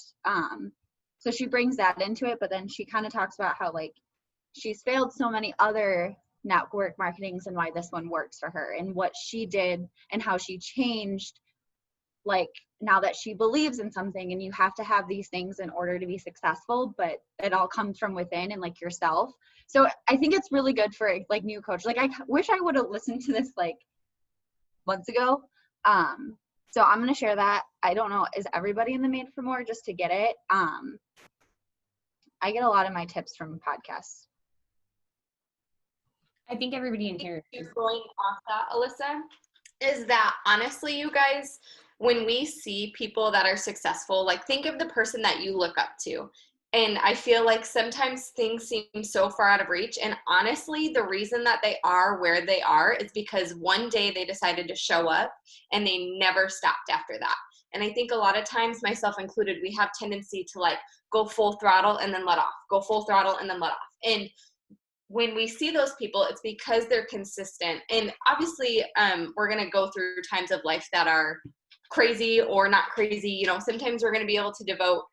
So she brings that into it, but then she kind of talks about how like she's failed so many other network marketings and why this one works for her and what she did and how she changed, like now that she believes in something. And you have to have these things in order to be successful, but it all comes from within and like yourself. So I think it's really good for like new coach. Like I wish I would have listened to this like months ago. So I'm going to share that. I don't know, is everybody in the Made for More just to get it? I get a lot of my tips from podcasts. I think everybody in here is going off that, Alyssa, is that honestly, you guys, when we see people that are successful, like think of the person that you look up to. And I feel like sometimes things seem so far out of reach. And honestly, the reason that they are where they are is because one day they decided to show up and they never stopped after that. And I think a lot of times, myself included, we have tendency to like go full throttle and then let off, go full throttle and then let off. And when we see those people, it's because they're consistent. And obviously, we're going to go through times of life that are crazy or not crazy. You know, sometimes we're going to be able to devote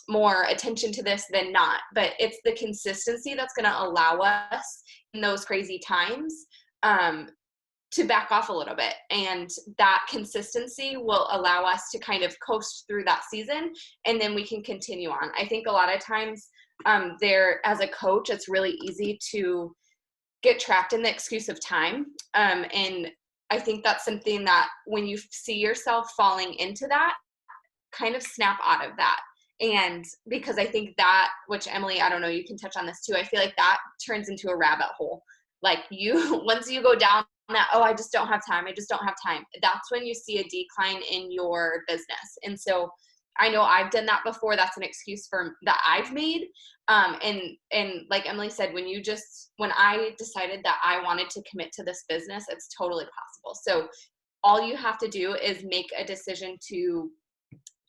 more attention to this than not. But it's the consistency that's going to allow us in those crazy times to back off a little bit. And that consistency will allow us to kind of coast through that season, and then we can continue on. I think a lot of times there, as a coach, it's really easy to get trapped in the excuse of time. And I think that's something that when you see yourself falling into that, kind of snap out of that. And because I think that, which Emily, I don't know, you can touch on this too. I feel like that turns into a rabbit hole. Like once you go down that, oh, I just don't have time. I just don't have time. That's when you see a decline in your business. And so I know I've done that before. That's an excuse that I've made. And like Emily said, when I decided that I wanted to commit to this business, it's totally possible. So all you have to do is make a decision to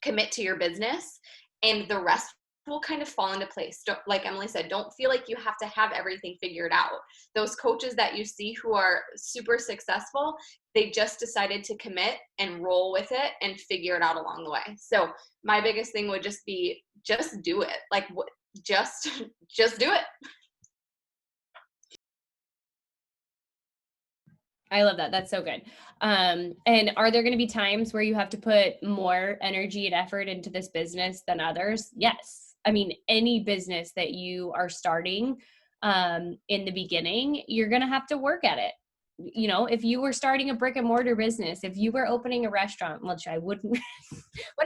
commit to your business, and the rest will kind of fall into place. Like Emily said, don't feel like you have to have everything figured out. Those coaches that you see who are super successful, they just decided to commit and roll with it and figure it out along the way. So my biggest thing would just be, just do it. Like just do it. I love that. That's so good. And are there going to be times where you have to put more energy and effort into this business than others? Yes. I mean, any business that you are starting in the beginning, you're going to have to work at it. You know, if you were starting a brick and mortar business, if you were opening a restaurant, which I wouldn't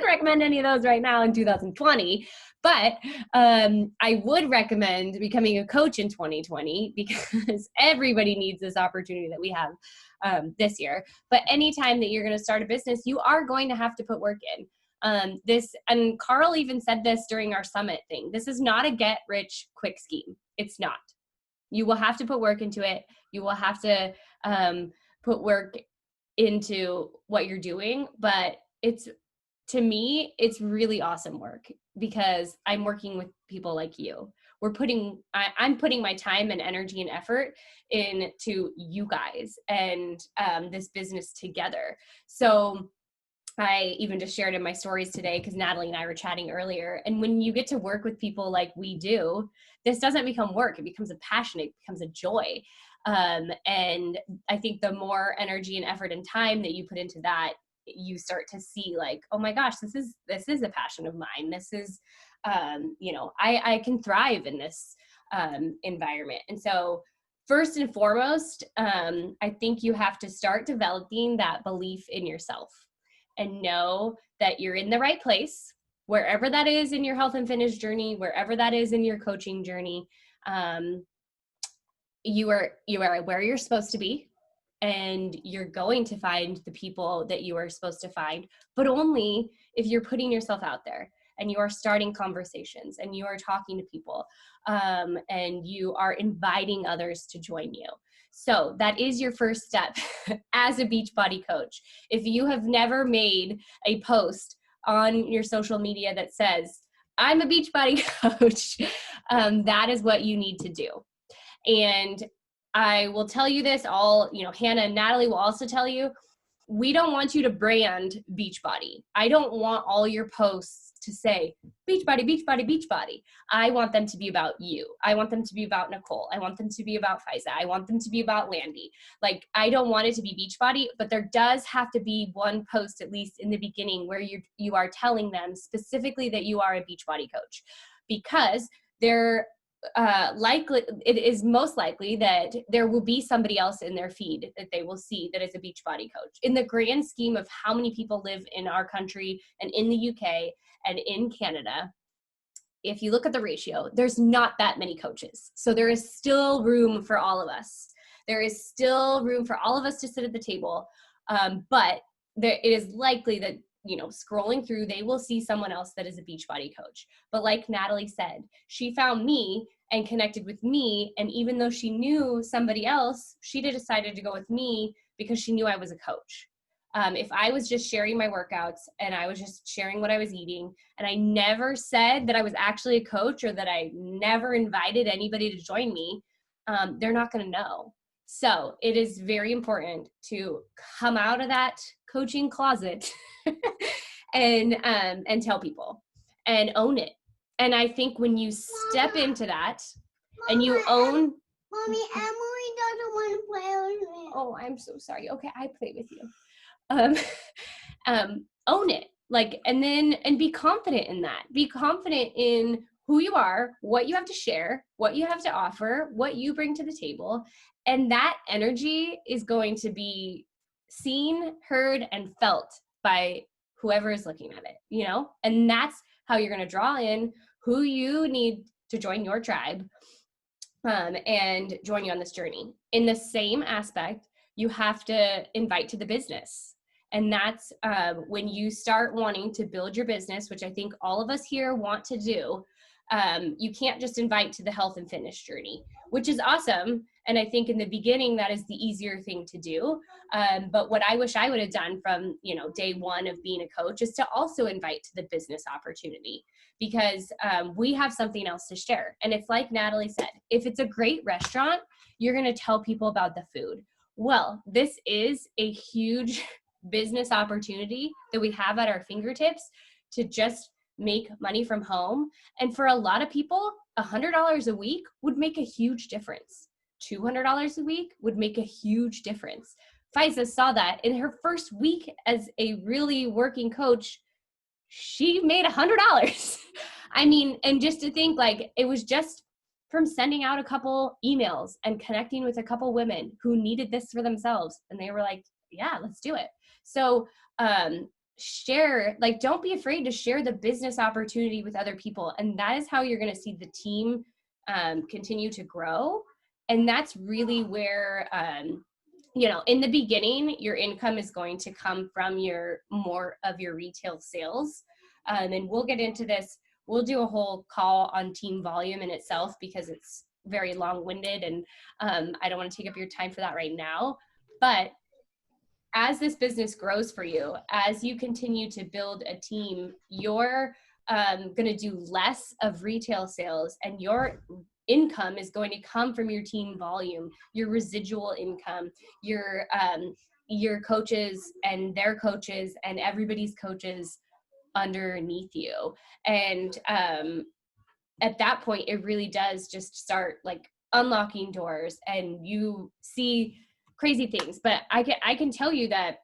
recommend any of those right now in 2020, but I would recommend becoming a coach in 2020 because everybody needs this opportunity that we have this year. But anytime that you're going to start a business, you are going to have to put work in. And Carl even said this during our summit thing. This is not a get rich quick scheme. It's not. You will have to put work into it. You will have to put work into what you're doing. But to me, it's really awesome work because I'm working with people like you. I'm putting my time and energy and effort into you guys and this business together. So I even just shared in my stories today because Natalie and I were chatting earlier. And when you get to work with people like we do, this doesn't become work. It becomes a passion. It becomes a joy. And I think the more energy and effort and time that you put into that, you start to see like, oh my gosh, this is a passion of mine. This is, I can thrive in this environment. And so first and foremost, I think you have to start developing that belief in yourself and know that you're in the right place, wherever that is in your health and fitness journey, wherever that is in your coaching journey. You are where you're supposed to be, and you're going to find the people that you are supposed to find, but only if you're putting yourself out there and you are starting conversations and you are talking to people and you are inviting others to join you. So that is your first step as a Beachbody coach. If you have never made a post on your social media that says, I'm a Beachbody coach, that is what you need to do. And I will tell you this, Hannah and Natalie will also tell you, we don't want you to brand Beachbody. I don't want all your posts to say Beachbody, Beachbody, Beachbody. I want them to be about you. I want them to be about Nicole. I want them to be about Faiza. I want them to be about Landy. Like, I don't want it to be Beachbody, but there does have to be one post, at least in the beginning, where you are telling them specifically that you are a Beachbody coach, because it is most likely that there will be somebody else in their feed that they will see that is a Beachbody coach. In the grand scheme of how many people live in our country and in the UK and in Canada, if you look at the ratio, there's not that many coaches. So there is still room for all of us. There is still room for all of us to sit at the table. But it is likely that, scrolling through, they will see someone else that is a Beachbody coach. But like Natalie said, she found me and connected with me. And even though she knew somebody else, she decided to go with me because she knew I was a coach. If I was just sharing my workouts and I was just sharing what I was eating, and I never said that I was actually a coach or that I never invited anybody to join me, they're not going to know. So it is very important to come out of that coaching closet and tell people and own it. And I think when you step into that and you own. Mommy, Emily doesn't want to play with me. Oh, I'm so sorry. Okay, I play with you. Own it, and be confident in that. Be confident in who you are, what you have to share, what you have to offer, what you bring to the table. And that energy is going to be seen, heard, and felt by whoever is looking at it, and that's how you're going to draw in who you need to join your tribe and join you on this journey. In the same aspect, you have to invite to the business. And that's when you start wanting to build your business, which I think all of us here want to do. You can't just invite to the health and fitness journey, which is awesome. And I think in the beginning, that is the easier thing to do. But what I wish I would have done from, day one of being a coach is to also invite to the business opportunity, because we have something else to share. And it's like Natalie said, if it's a great restaurant, you're going to tell people about the food. Well, this is a huge business opportunity that we have at our fingertips to just make money from home. And for a lot of people, $100 a week would make a huge difference. $200 a week would make a huge difference. Faiza saw that in her first week as a really working coach. She made $100. I mean, and just to think, it was just from sending out a couple emails and connecting with a couple women who needed this for themselves. And they were like, yeah, let's do it. So share, don't be afraid to share the business opportunity with other people. And that is how you're going to see the team continue to grow. And that's really where, in the beginning, your income is going to come from more of your retail sales. And we'll get into this. We'll do a whole call on team volume in itself because it's very long-winded, and I don't want to take up your time for that right now. But as this business grows for you, as you continue to build a team, you're going to do less of retail sales, and your income is going to come from your team volume, your residual income, your coaches and their coaches and everybody's coaches underneath you. And at that point, it really does just start unlocking doors, and you see crazy things. But I can tell you that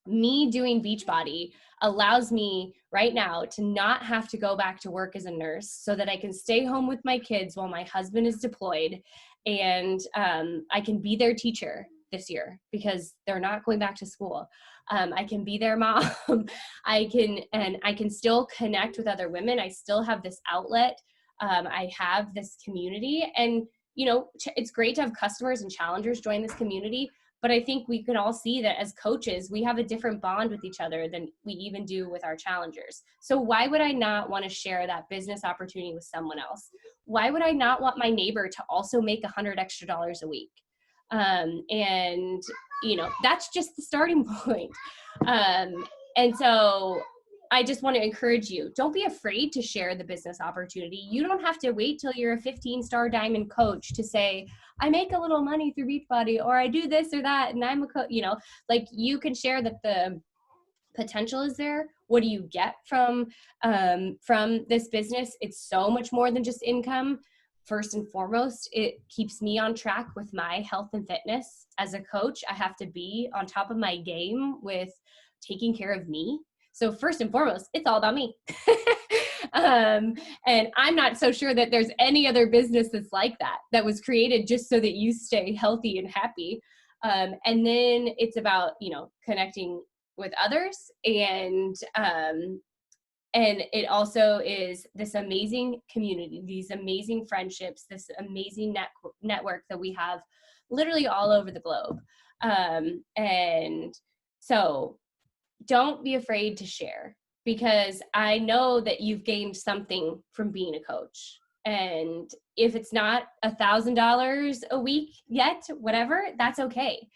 me doing Beachbody allows me right now to not have to go back to work as a nurse, so that I can stay home with my kids while my husband is deployed, and I can be their teacher this year because they're not going back to school. I can be their mom. I can still connect with other women. I still have this outlet. I have this community, and it's great to have customers and challengers join this community. But I think we can all see that as coaches, we have a different bond with each other than we even do with our challengers. So why would I not want to share that business opportunity with someone else? Why would I not want my neighbor to also make $100 extra a week? And that's just the starting point. And so I just want to encourage you, don't be afraid to share the business opportunity. You don't have to wait till you're a 15-star diamond coach to say, I make a little money through Beachbody, or I do this or that, and I'm a coach. You know, like, you can share that the potential is there. What do you get from this business? It's so much more than just income. First and foremost, it keeps me on track with my health and fitness. As a coach, I have to be on top of my game with taking care of me. So first and foremost, it's all about me. And I'm not so sure that there's any other business that's like that was created just so that you stay healthy and happy. And then it's about, you know, connecting with others, and it also is this amazing community, these amazing friendships, this amazing network that we have literally all over the globe. And so don't be afraid to share, because I know that you've gained something from being a coach. And if it's not $1,000 a week yet, whatever, that's okay.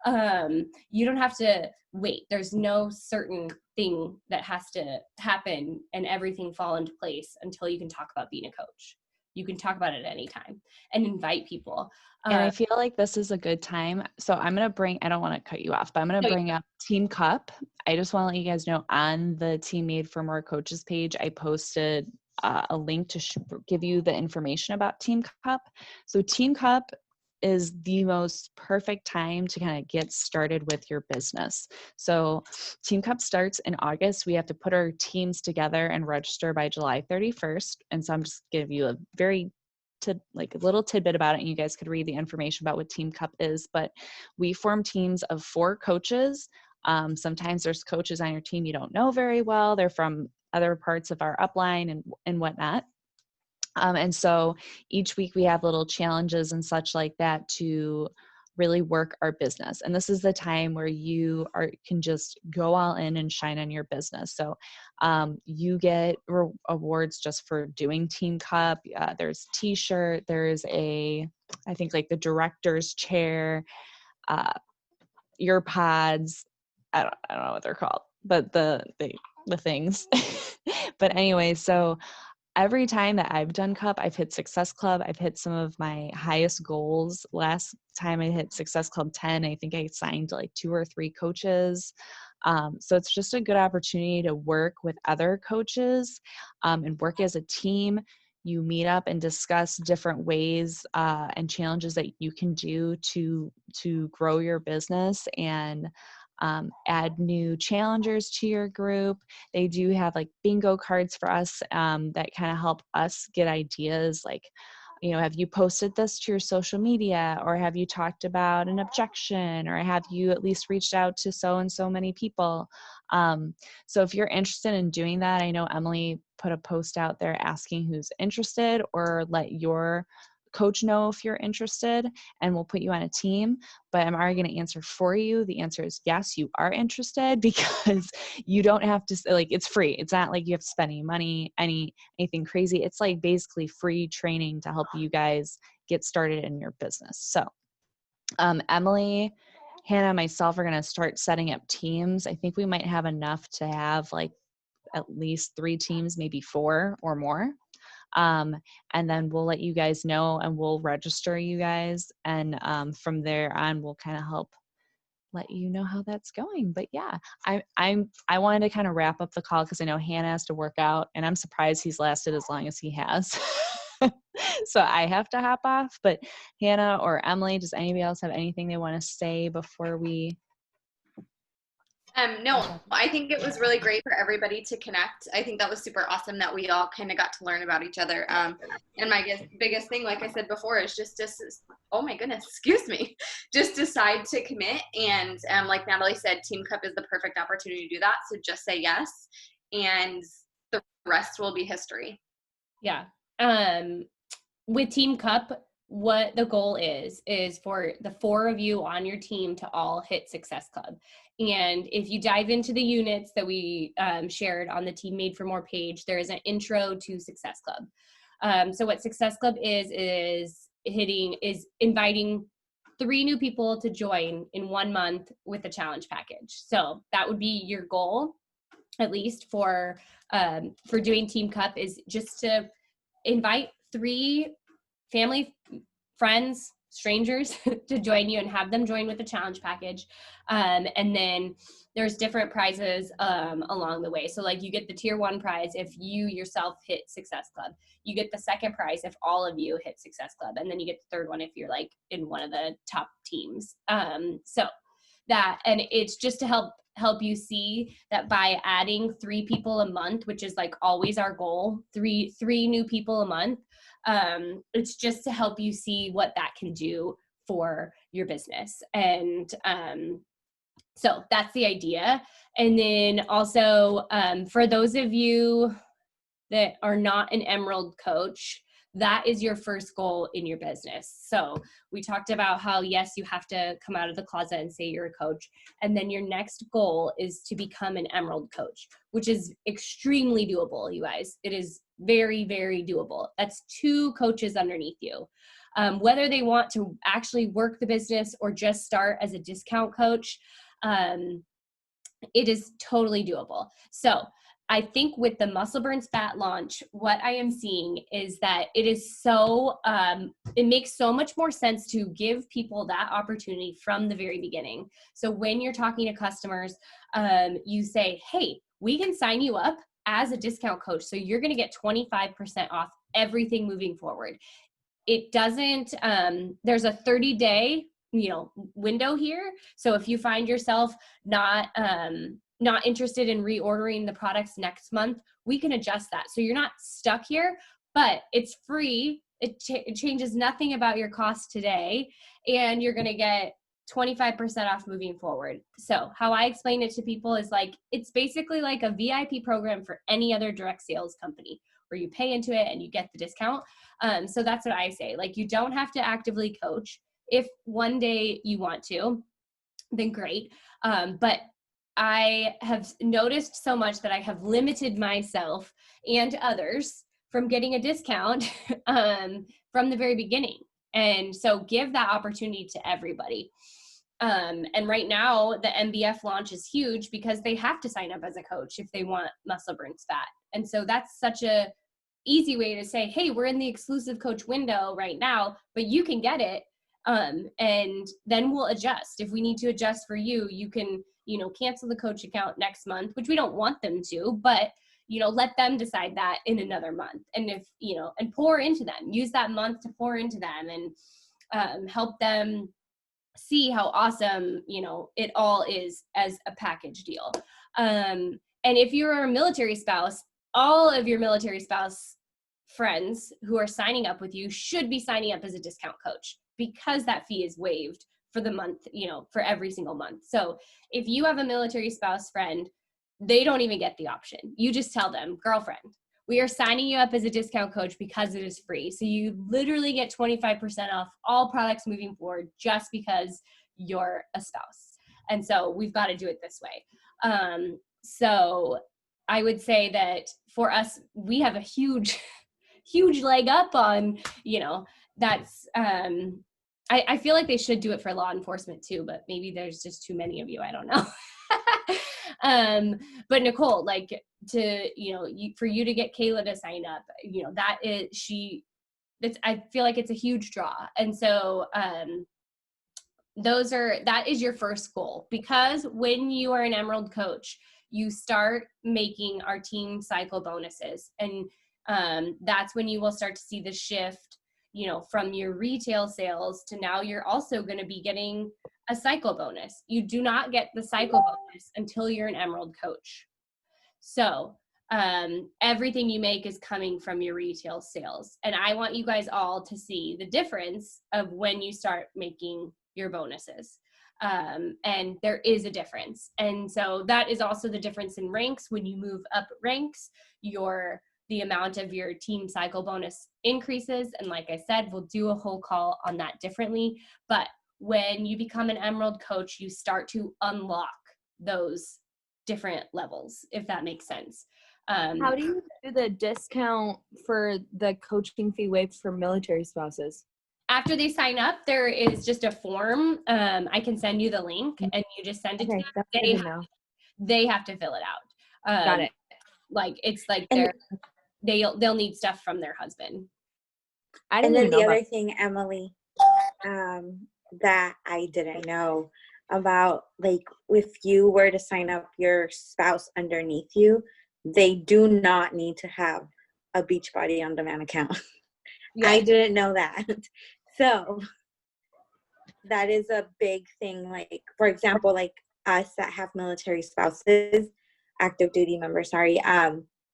You don't have to wait. There's no certain thing that has to happen and everything fall into place until you can talk about being a coach. You can talk about it at any time and invite people. And I feel like this is a good time. So I'm going to I don't want to cut you off, but I'm going to bring up Team Cup. I just want to let you guys know, on the Team Made for More Coaches page, I posted a link to give you the information about Team Cup. So Team Cup is the most perfect time to kind of get started with your business. So Team Cup starts in August. We have to put our teams together and register by July 31st. And so I'm just giving you a a little tidbit about it, and you guys could read the information about what Team Cup is. But we form teams of 4 coaches. Sometimes there's coaches on your team you don't know very well. They're from other parts of our upline and whatnot. And so each week we have little challenges and such like that to really work our business. And this is the time where you can just go all in and shine on your business. So you get awards just for doing Team Cup. There's t-shirt, there's I think like the director's chair, ear pods. I don't know what they're called, but the things. But anyway, so every time that I've done Cup, I've hit Success Club. I've hit some of my highest goals. Last time I hit Success Club 10, I think I signed like 2 or 3 coaches. So it's just a good opportunity to work with other coaches and work as a team. You meet up and discuss different ways and challenges that you can do to grow your business and add new challengers to your group. They do have like bingo cards for us that kind of help us get ideas like, you know, have you posted this to your social media, or have you talked about an objection, or have you at least reached out to so and so many people? So if you're interested in doing that, I know Emily put a post out there asking who's interested, or let your coach know if you're interested, and we'll put you on a team. But I'm already going to answer for you. The answer is yes, you are interested, because you don't have to, like, it's free. It's not like you have to spend any money, anything crazy. It's like basically free training to help you guys get started in your business. So Emily, Hannah, and myself are going to start setting up teams. I think we might have enough to have like at least 3 teams, maybe 4 or more. And then we'll let you guys know, and we'll register you guys. And from there on, we'll kind of help let you know how that's going. But yeah, I wanted to kind of wrap up the call because I know Hannah has to work out, and I'm surprised he's lasted as long as he has. So I have to hop off. But Hannah or Emily, does anybody else have anything they want to say before we? No, I think it was really great for everybody to connect. I think that was super awesome that we all kind of got to learn about each other. And my biggest thing, like I said before, is just oh my goodness, excuse me, just decide to commit. And like Natalie said, Team Cup is the perfect opportunity to do that. So just say yes, and the rest will be history. Yeah. With Team Cup, what the goal is for the 4 of you on your team to all hit Success Club. And if you dive into the units that we shared on the Team Made for More page, there is an intro to Success Club. So what Success Club is inviting 3 new people to join in 1 month with a challenge package. So that would be your goal. at least for doing Team Cup, is just to invite 3 family, friends, strangers to join you and have them join with the challenge package. And then there's different prizes along the way. So like you get the tier 1 prize if you yourself hit Success Club. You get the second prize if all of you hit Success Club. And then you get the third one if you're like in one of the top teams. So that, and it's just to help you see that by adding 3 people a month, which is like always our goal, three new people a month, it's just to help you see what that can do for your business. And so that's the idea. And then also for those of you that are not an Emerald coach, that is your first goal in your business. So we talked about how, yes, you have to come out of the closet and say you're a coach. And then your next goal is to become an Emerald coach, which is extremely doable, you guys. It is very, very doable. That's 2 coaches underneath you. Whether they want to actually work the business or just start as a discount coach, it is totally doable. So I think with the Muscle Burns Fat launch, what I am seeing is that it is so, it makes so much more sense to give people that opportunity from the very beginning. So when you're talking to customers, you say, hey, we can sign you up as a discount coach. So you're going to get 25% off everything moving forward. It doesn't, there's a 30-day, window here. So if you find yourself not interested in reordering the products next month, we can adjust that. So you're not stuck here, but it's free. It changes nothing about your cost today, and you're going to get 25% off moving forward. So how I explain it to people is like, it's basically like a VIP program for any other direct sales company where you pay into it and you get the discount. So that's what I say. Like, you don't have to actively coach. If one day you want to, then great. But I have noticed so much that I have limited myself and others from getting a discount from the very beginning. And so give that opportunity to everybody. And right now the MBF launch is huge because they have to sign up as a coach if they want Muscle Burns Fat. And so that's such a easy way to say, hey, we're in the exclusive coach window right now, but you can get it. And then we'll adjust. If we need to adjust for you, you can, cancel the coach account next month, which we don't want them to, but, let them decide that in another month. And if, and pour into them, use that month to pour into them and help them see how awesome, it all is as a package deal. And if you're a military spouse, all of your military spouse friends who are signing up with you should be signing up as a discount coach, because that fee is waived for the month, for every single month. So if you have a military spouse friend, they don't even get the option. You just tell them, girlfriend, we are signing you up as a discount coach because it is free. So you literally get 25% off all products moving forward just because you're a spouse. And so we've got to do it this way. So I would say that for us, we have a huge leg up on, that's, I feel like they should do it for law enforcement too, but maybe there's just too many of you. I don't know. But Nicole, like, to, for you to get Kayla to sign up, I feel like it's a huge draw. And so, that is your first goal, because when you are an Emerald coach, you start making our team cycle bonuses. And that's when you will start to see the shift, from your retail sales to now you're also going to be getting a cycle bonus. You do not get the cycle bonus until you're an Emerald coach. So everything you make is coming from your retail sales. And I want you guys all to see the difference of when you start making your bonuses. And there is a difference. And so that is also the difference in ranks. When you move up ranks, the amount of your team cycle bonus increases. And like I said, we'll do a whole call on that differently. But when you become an Emerald coach, you start to unlock those different levels, if that makes sense. How do you do the discount for the coaching fee waived for military spouses? After they sign up, there is just a form. I can send you the link and you just send it to them. They have to fill it out. Got it. Like it's like they'll need stuff from their husband. And then the other thing, Emily, that I didn't know about, like if you were to sign up your spouse underneath you, they do not need to have a Beachbody On Demand account. Yeah. I didn't know that. So that is a big thing. Like, for example, like us that have military spouses, active duty members,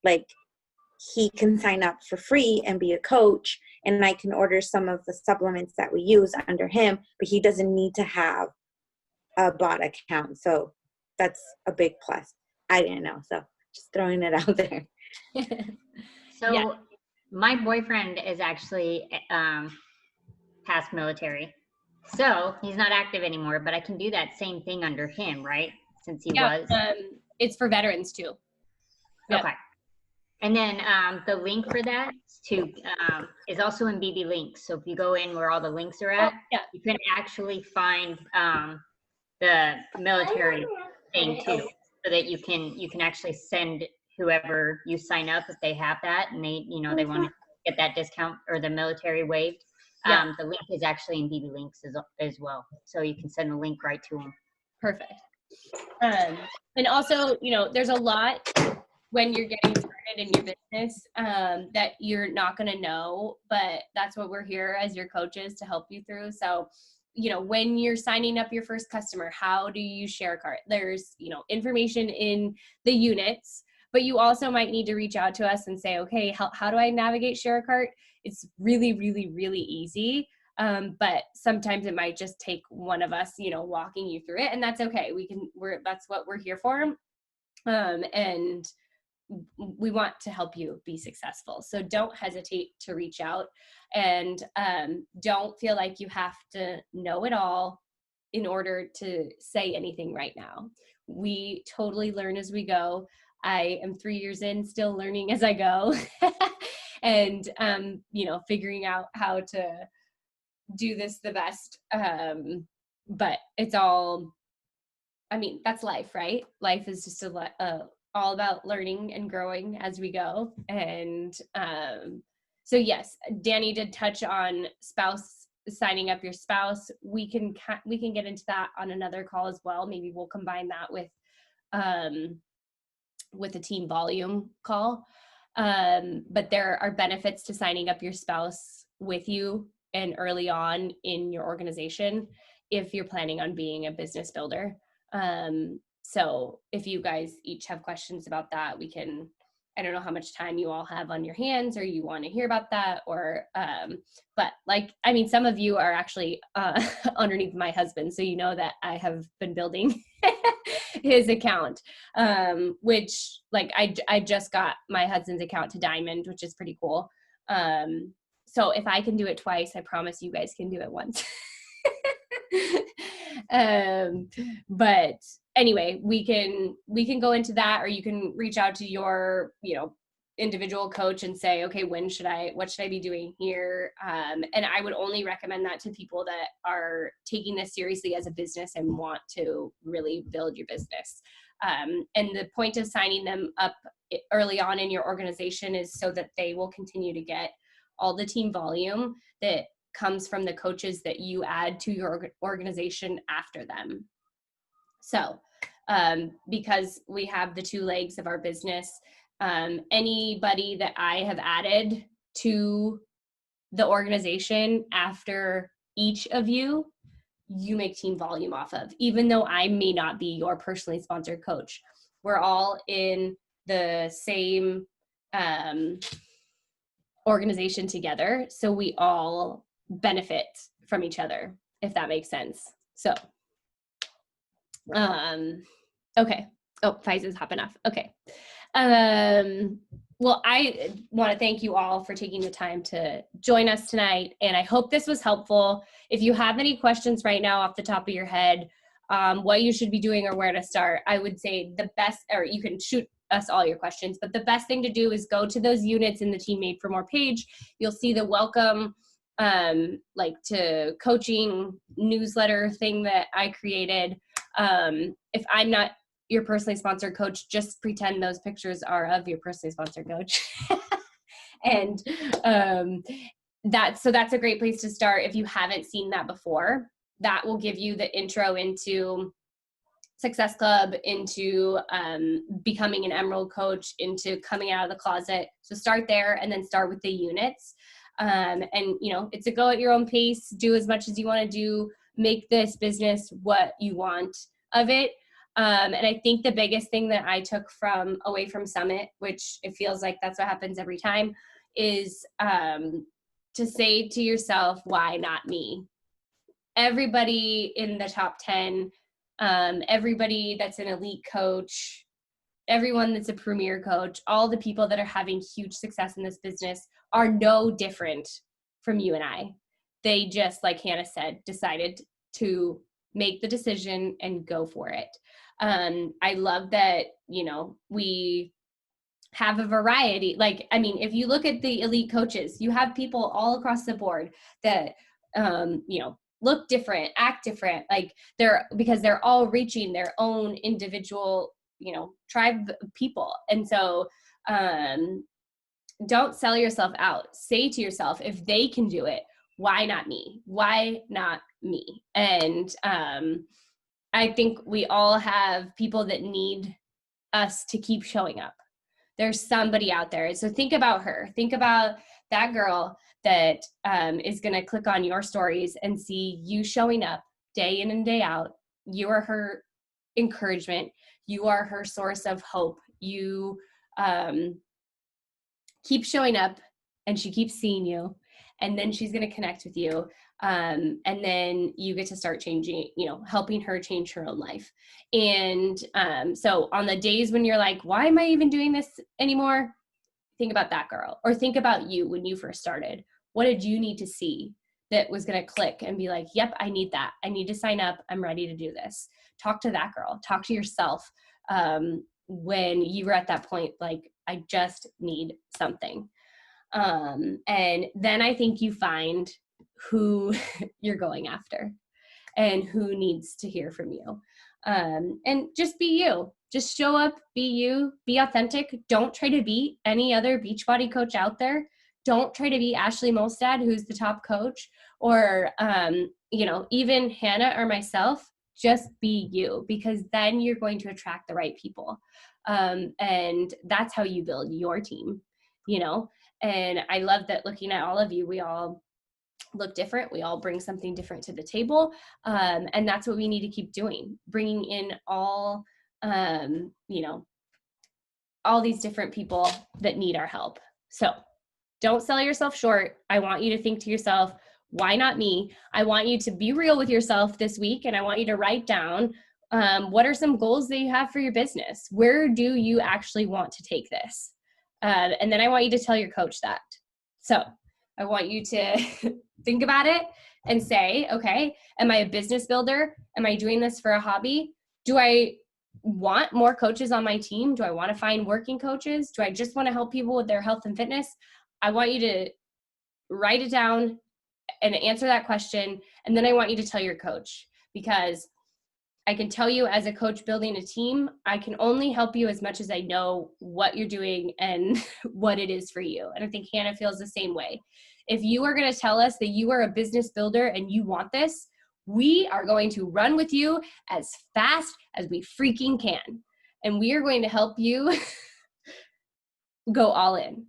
like he can sign up for free and be a coach, and I can order some of the supplements that we use under him, but he doesn't need to have a bot account. So that's a big plus. I didn't know. So just throwing it out there. So my boyfriend is actually past military. So he's not active anymore, but I can do that same thing under him, right? Since he was. It's for veterans too. Yep. Okay. And then the link for that is also in BB Links. So if you go in where all the links are at, you can actually find the military thing too, so that you can actually send whoever you sign up if they have that and they want to get that discount or the military waived. The link is actually in BB Links as well, so you can send the link right to them. Perfect. And also, there's a lot when you're getting started in your business that you're not going to know, but that's what we're here as your coaches to help you through. So, when you're signing up your first customer, how do you share a cart? There's, information in the units, but you also might need to reach out to us and say, okay, how do I navigate share a cart? It's really, really, really easy. But sometimes it might just take one of us, walking you through it, and that's okay. That's what we're here for. And we want to help you be successful. So don't hesitate to reach out, and don't feel like you have to know it all in order to say anything right now. We totally learn as we go. I am 3 years in, still learning as I go, and figuring out how to do this the best. But it's all, that's life, right? Life is just all about learning and growing as we go. And so yes, Danny did touch on signing up your spouse. We can get into that on another call as well. Maybe we'll combine that with a team volume call. But there are benefits to signing up your spouse with you and early on in your organization if you're planning on being a business builder. So if you guys each have questions about that, I don't know how much time you all have on your hands, or you want to hear about that, or, but some of you are actually underneath my husband, so that I have been building his account, which I just got my husband's account to Diamond, which is pretty cool. So if I can do it twice, I promise you guys can do it once. But anyway, we can go into that, or you can reach out to your, individual coach and say, okay, what should I be doing here? And I would only recommend that to people that are taking this seriously as a business and want to really build your business. And the point of signing them up early on in your organization is so that they will continue to get all the team volume that comes from the coaches that you add to your organization after them. So, because we have the two legs of our business, anybody that I have added to the organization after each of you make team volume off of, even though I may not be your personally sponsored coach. We're all in the same organization together, so we all benefit from each other, if that makes sense. So okay. Oh, Faiza's hopping off. Okay. Well, I want to thank you all for taking the time to join us tonight, and I hope this was helpful. If you have any questions right now off the top of your head, what you should be doing or where to start, I would say the best, or you can shoot us all your questions, but the best thing to do is go to those units in the Team Made for More page. You'll see the welcome to coaching newsletter thing that I created. If I'm not your personally sponsored coach, just pretend those pictures are of your personally sponsored coach. And that's a great place to start. If you haven't seen that before, that will give you the intro into Success Club, into becoming an Emerald coach, into coming out of the closet. So start there, and then start with the units. And it's a go at your own pace. Do as much as you want to do. Make this business what you want of it. And I think the biggest thing that I took away from Summit, which it feels like that's what happens every time, is to say to yourself, why not me? Everybody in the top 10, everybody that's an elite coach, everyone that's a premier coach, all the people that are having huge success in this business are no different from you and I. They just, like Hannah said, decided to make the decision and go for it. I love that, we have a variety. If you look at the elite coaches, you have people all across the board that, look different, act different, because they're all reaching their own individual, tribe people. And so, don't sell yourself out. Say to yourself, if they can do it, why not me? Why not me? And I think we all have people that need us to keep showing up. There's somebody out there. So think about her. Think about that girl that is going to click on your stories and see you showing up day in and day out. You are her encouragement. You are her source of hope. You keep showing up, and she keeps seeing you, and then she's going to connect with you. And then you get to start changing, helping her change her own life. And so on the days when you're like, why am I even doing this anymore? Think about that girl, or think about you when you first started. What did you need to see that was going to click and be like, yep, I need that. I need to sign up. I'm ready to do this. Talk to that girl. Talk to yourself when you were at that point, like, I just need something. And then I think you find who you're going after and who needs to hear from you. And just be you. Just show up, be you, be authentic. Don't try to be any other Beachbody coach out there. Don't try to be Ashley Molstad, who's the top coach, or, even Hannah or myself. Just be you, because then you're going to attract the right people. And that's how you build your team, And I love that, looking at all of you, we all look different. We all bring something different to the table. And that's what we need to keep doing, bringing in all, all these different people that need our help. So don't sell yourself short. I want you to think to yourself, why not me? I want you to be real with yourself this week, and I want you to write down what are some goals that you have for your business? Where do you actually want to take this? And then I want you to tell your coach that. So I want you to think about it and say, okay, am I a business builder? Am I doing this for a hobby? Do I want more coaches on my team? Do I want to find working coaches? Do I just want to help people with their health and fitness? I want you to write it down and answer that question. And then I want you to tell your coach, because I can tell you, as a coach building a team, I can only help you as much as I know what you're doing and what it is for you. And I think Hannah feels the same way. If you are going to tell us that you are a business builder and you want this, we are going to run with you as fast as we freaking can. And we are going to help you go all in.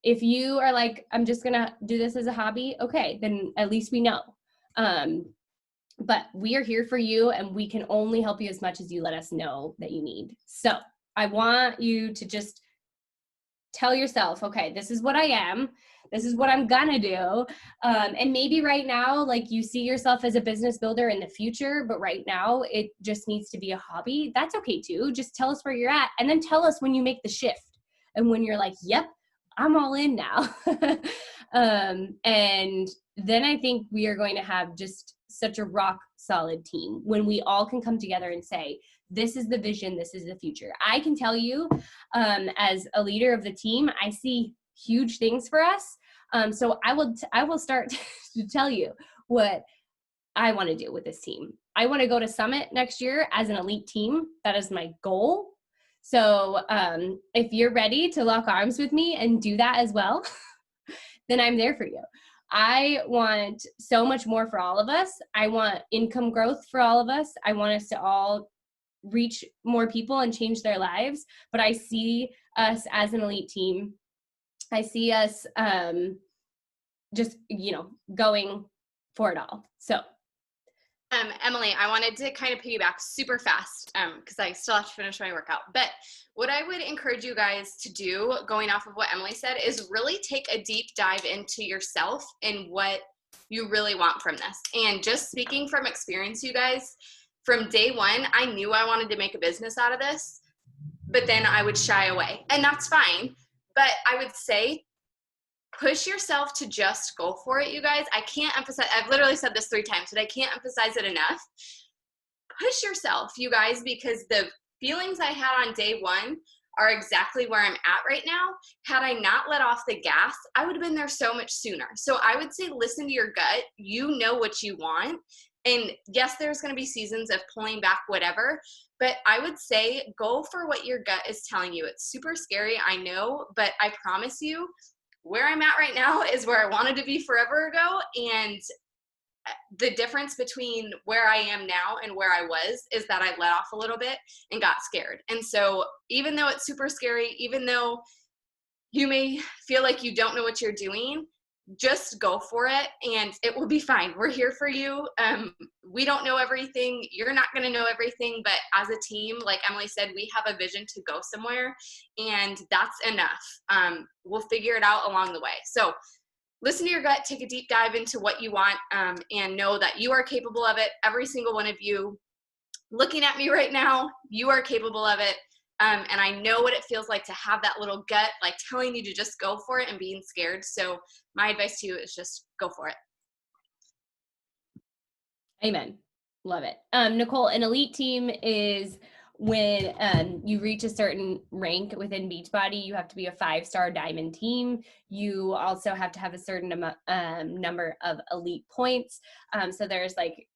If you are like, I'm just going to do this as a hobby, okay, then at least we know. But we are here for you, and we can only help you as much as you let us know that you need. So I want you to just tell yourself, okay, this is what I am. This is what I'm gonna do. And maybe right now, like, you see yourself as a business builder in the future, but right now it just needs to be a hobby. That's okay too. Just tell us where you're at, and then tell us when you make the shift and when you're like, yep, I'm all in now. And then I think we are going to have just such a rock solid team when we all can come together and say, this is the vision, this is the future. I can tell you, as a leader of the team, I see huge things for us. So I will start to tell you what I want to do with this team. I want to go to Summit next year as an elite team. That is my goal. So if you're ready to lock arms with me and do that as well, then I'm there for you. I want so much more for all of us. I want income growth for all of us. I want us to all reach more people and change their lives. But I see us as an elite team. I see us just, going for it all. So Emily, I wanted to kind of piggyback super fast because I still have to finish my workout. But what I would encourage you guys to do, going off of what Emily said, is really take a deep dive into yourself and what you really want from this. And just speaking from experience, you guys, from day one, I knew I wanted to make a business out of this, but then I would shy away. And that's fine. But I would say, push yourself to just go for it, you guys. I can't emphasize, I've literally said this 3 times, but I can't emphasize it enough. Push yourself, you guys, because the feelings I had on day one are exactly where I'm at right now. Had I not let off the gas, I would have been there so much sooner. So I would say listen to your gut. You know what you want. And yes, there's going to be seasons of pulling back, whatever. But I would say go for what your gut is telling you. It's super scary, I know, but I promise you, where I'm at right now is where I wanted to be forever ago. And the difference between where I am now and where I was is that I let off a little bit and got scared. And so even though it's super scary, even though you may feel like you don't know what you're doing, just go for it and it will be fine. We're here for you. We don't know everything. You're not going to know everything, but as a team, like Emily said, we have a vision to go somewhere and that's enough. We'll figure it out along the way. So listen to your gut, take a deep dive into what you want, and know that you are capable of it. Every single one of you looking at me right now, you are capable of it. And I know what it feels like to have that little gut, like telling you to just go for it and being scared. So my advice to you is just go for it. Amen. Love it. Nicole, an elite team is when you reach a certain rank within Beachbody, you have to be a 5-star diamond team. You also have to have a certain number of elite points. So there's like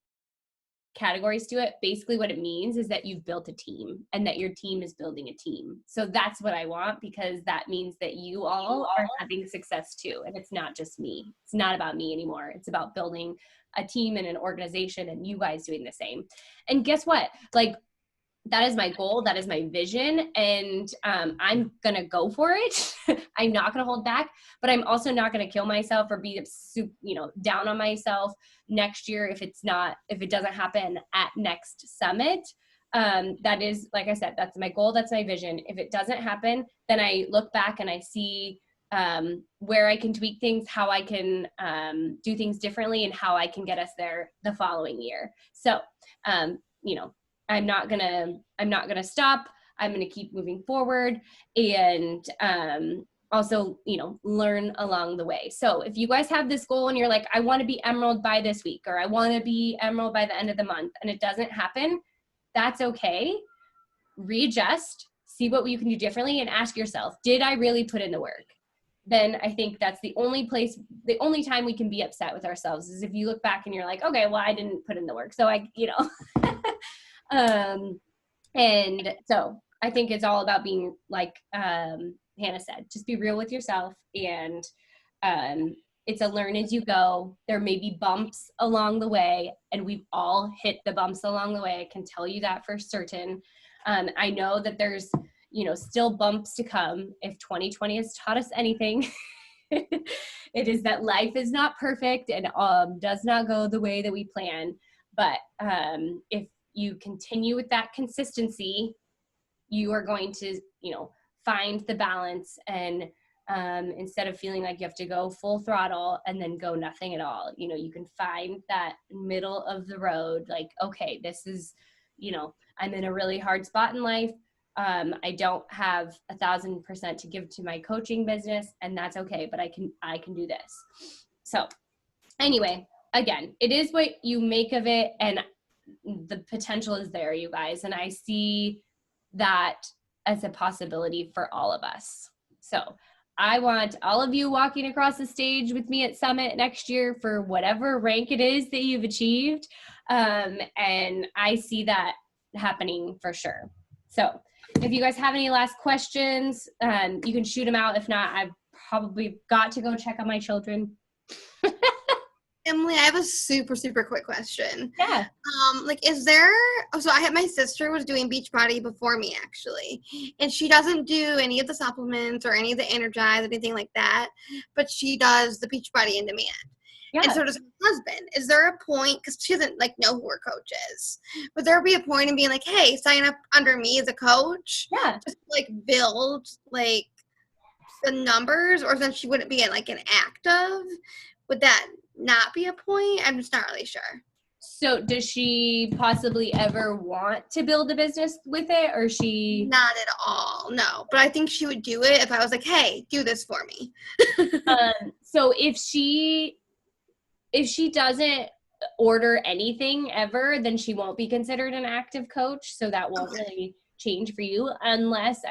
categories to it. Basically what it means is that you've built a team and that your team is building a team. So that's what I want, because that means that you all are having success too. And it's not just me. It's not about me anymore. It's about building a team and an organization and you guys doing the same. And guess what? Like, that is my goal. That is my vision. And I'm going to go for it. I'm not going to hold back, but I'm also not going to kill myself or be, down on myself next year if it doesn't happen at next summit. That is, like I said, that's my goal. That's my vision. If it doesn't happen, then I look back and I see where I can tweak things, how I can do things differently, and how I can get us there the following year. So, I'm not gonna stop. I'm gonna keep moving forward and also, learn along the way. So if you guys have this goal and you're like, I want to be Emerald by this week, or I want to be Emerald by the end of the month, and it doesn't happen, that's okay. Readjust, see what you can do differently, and ask yourself, did I really put in the work? Then I think that's the only time we can be upset with ourselves is if you look back and you're like, okay, well, I didn't put in the work. So and so I think it's all about being like Hannah said, just be real with yourself, and it's a learn as you go. There may be bumps along the way, and we've all hit the bumps along the way. I can tell you that for certain. I know that there's still bumps to come. If 2020 has taught us anything, it is that life is not perfect and does not go the way that we plan. But if you continue with that consistency, you are going to, find the balance, and instead of feeling like you have to go full throttle and then go nothing at all, you can find that middle of the road. Like, okay, this is, I'm in a really hard spot in life. I don't have 1,000% to give to my coaching business, and that's okay, but I can do this. So anyway, again, it is what you make of it, and the potential is there, you guys. And I see that as a possibility for all of us. So I want all of you walking across the stage with me at Summit next year for whatever rank it is that you've achieved. And I see that happening for sure. So if you guys have any last questions, you can shoot them out. If not, I've probably got to go check on my children. Emily, I have a super quick question. Yeah. Like, is there, so I had, my sister was doing Beachbody before me, actually, and she doesn't do any of the supplements or any of the Energize, anything like that, but she does the Beachbody in demand. Yeah. And so does her husband. Is there a point, because she doesn't, like, know who her coach is, would there be a point in being like, hey, sign up under me as a coach? Yeah. Just, like, build, like, the numbers, or since she wouldn't be, like, an active, would that not be a point? I'm just not really sure. So does she possibly ever want to build a business with it, or she? Not at all, no. But I think she would do it if I was like, hey, do this for me. So if she doesn't order anything ever, then she won't be considered an active coach. So that won't really change for you, unless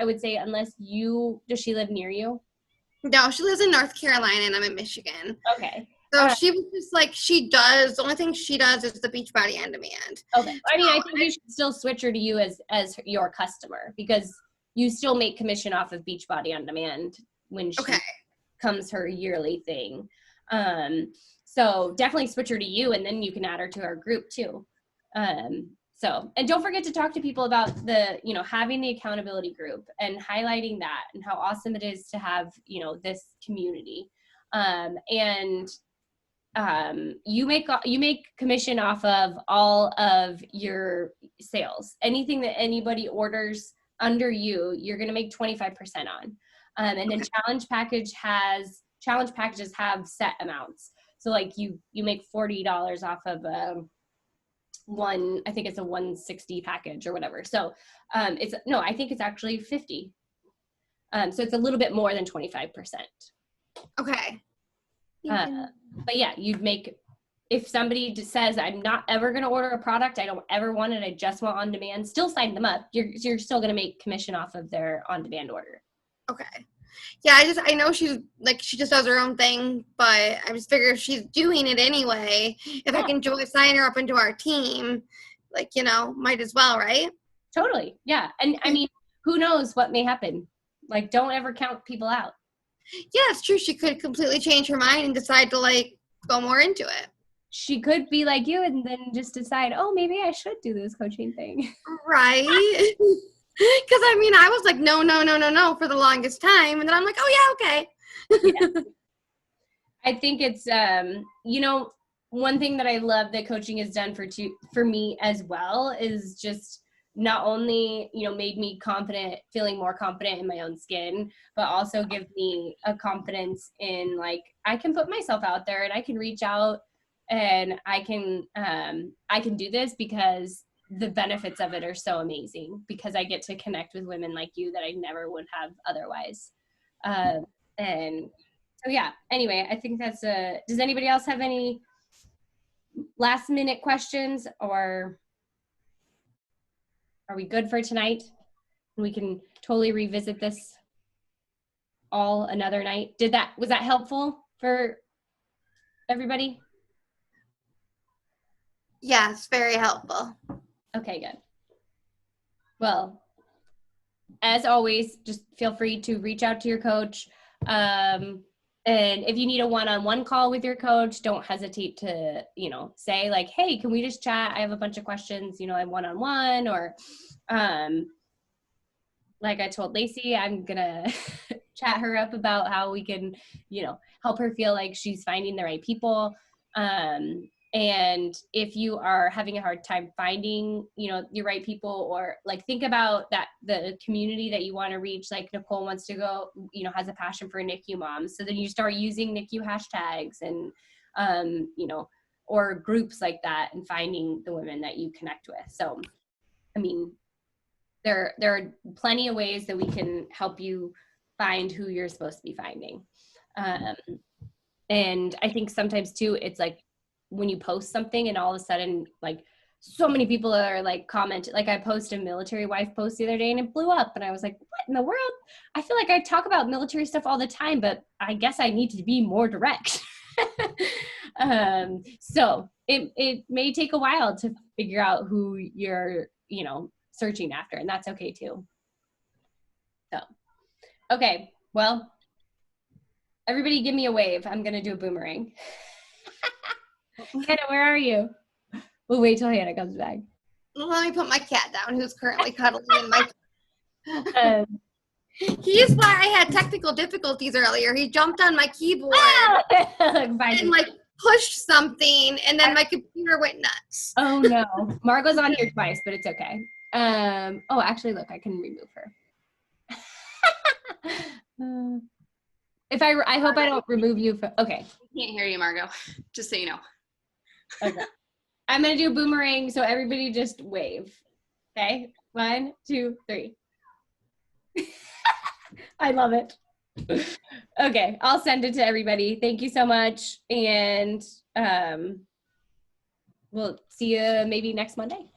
you, does she live near you? No, she lives in North Carolina and I'm in Michigan. Okay. So she was just like, the only thing she does is the Beachbody on demand. Okay. I mean, I think you should still switch her to you as your customer, because you still make commission off of Beachbody on demand when she comes her yearly thing. So definitely switch her to you, and then you can add her to our group too. So, and don't forget to talk to people about having the accountability group and highlighting that and how awesome it is to have, this community. You make commission off of all of your sales. Anything that anybody orders under you, you're going to make 25% on. And then challenge packages have set amounts. So like you make $40 off of I think it's a 160 package or whatever. So I think it's actually 50. So it's a little bit more than 25%. Okay. But yeah, you'd make, if somebody just says, I'm not ever going to order a product, I don't ever want it, I just want on demand, still sign them up. You're still going to make commission off of their on demand order. Okay. Yeah, I know she's like, she just does her own thing, but I just figure if she's doing it anyway, if I can sign her up into our team, like, might as well, right? Totally. Yeah. And I mean, who knows what may happen? Like, don't ever count people out. Yeah, it's true. She could completely change her mind and decide to like go more into it. She could be like you and then just decide, oh, maybe I should do this coaching thing. Right. Because I mean, I was like, no for the longest time. And then I'm like, oh yeah, okay. Yeah. I think it's, one thing that I love that coaching has done for me as well is just not only, made me feeling more confident in my own skin, but also give me a confidence in like, I can put myself out there and I can reach out and I can do this because the benefits of it are so amazing, because I get to connect with women like you that I never would have otherwise. And so, yeah, anyway, I think that's does anybody else have any last minute questions, or are we good for tonight? We can totally revisit this all another night. Was that helpful for everybody? Yes, very helpful. Okay, good. Well, as always, just feel free to reach out to your coach. And if you need a one-on-one call with your coach, don't hesitate to, say like, hey, can we just chat? I have a bunch of questions, I one-on-one, or like I told Lacey, I'm gonna chat her up about how we can, help her feel like she's finding the right people. And if you are having a hard time finding, your right people, or like think about that, the community that you want to reach, like Nicole wants to go, has a passion for NICU moms. So then you start using NICU hashtags and, or groups like that, and finding the women that you connect with. So, I mean, there are plenty of ways that we can help you find who you're supposed to be finding. And I think sometimes too, it's like, when you post something and all of a sudden like so many people are like comment, like I posted a military wife post the other day and it blew up and I was like, what? in the world? I feel like I talk about military stuff all the time, but I guess I need to be more direct. So it may take a while to figure out who you're, searching after, and that's okay too. So, okay, well, everybody give me a wave. I'm going to do a boomerang. Hannah, where are you? We'll wait till Hannah comes back. Let me put my cat down, who's currently cuddling in my. He's why I had technical difficulties earlier. He jumped on my keyboard and pushed something, and then my computer went nuts. Oh no, Margot's on here twice, but it's okay. Oh, actually, look, I can remove her. I hope I don't remove you. Okay. We can't hear you, Margot. Just so you know. Okay. I'm gonna do a boomerang, so everybody just wave. Okay, 1, 2, 3. I love it. Okay, I'll send it to everybody. Thank you so much, and we'll see you maybe next Monday.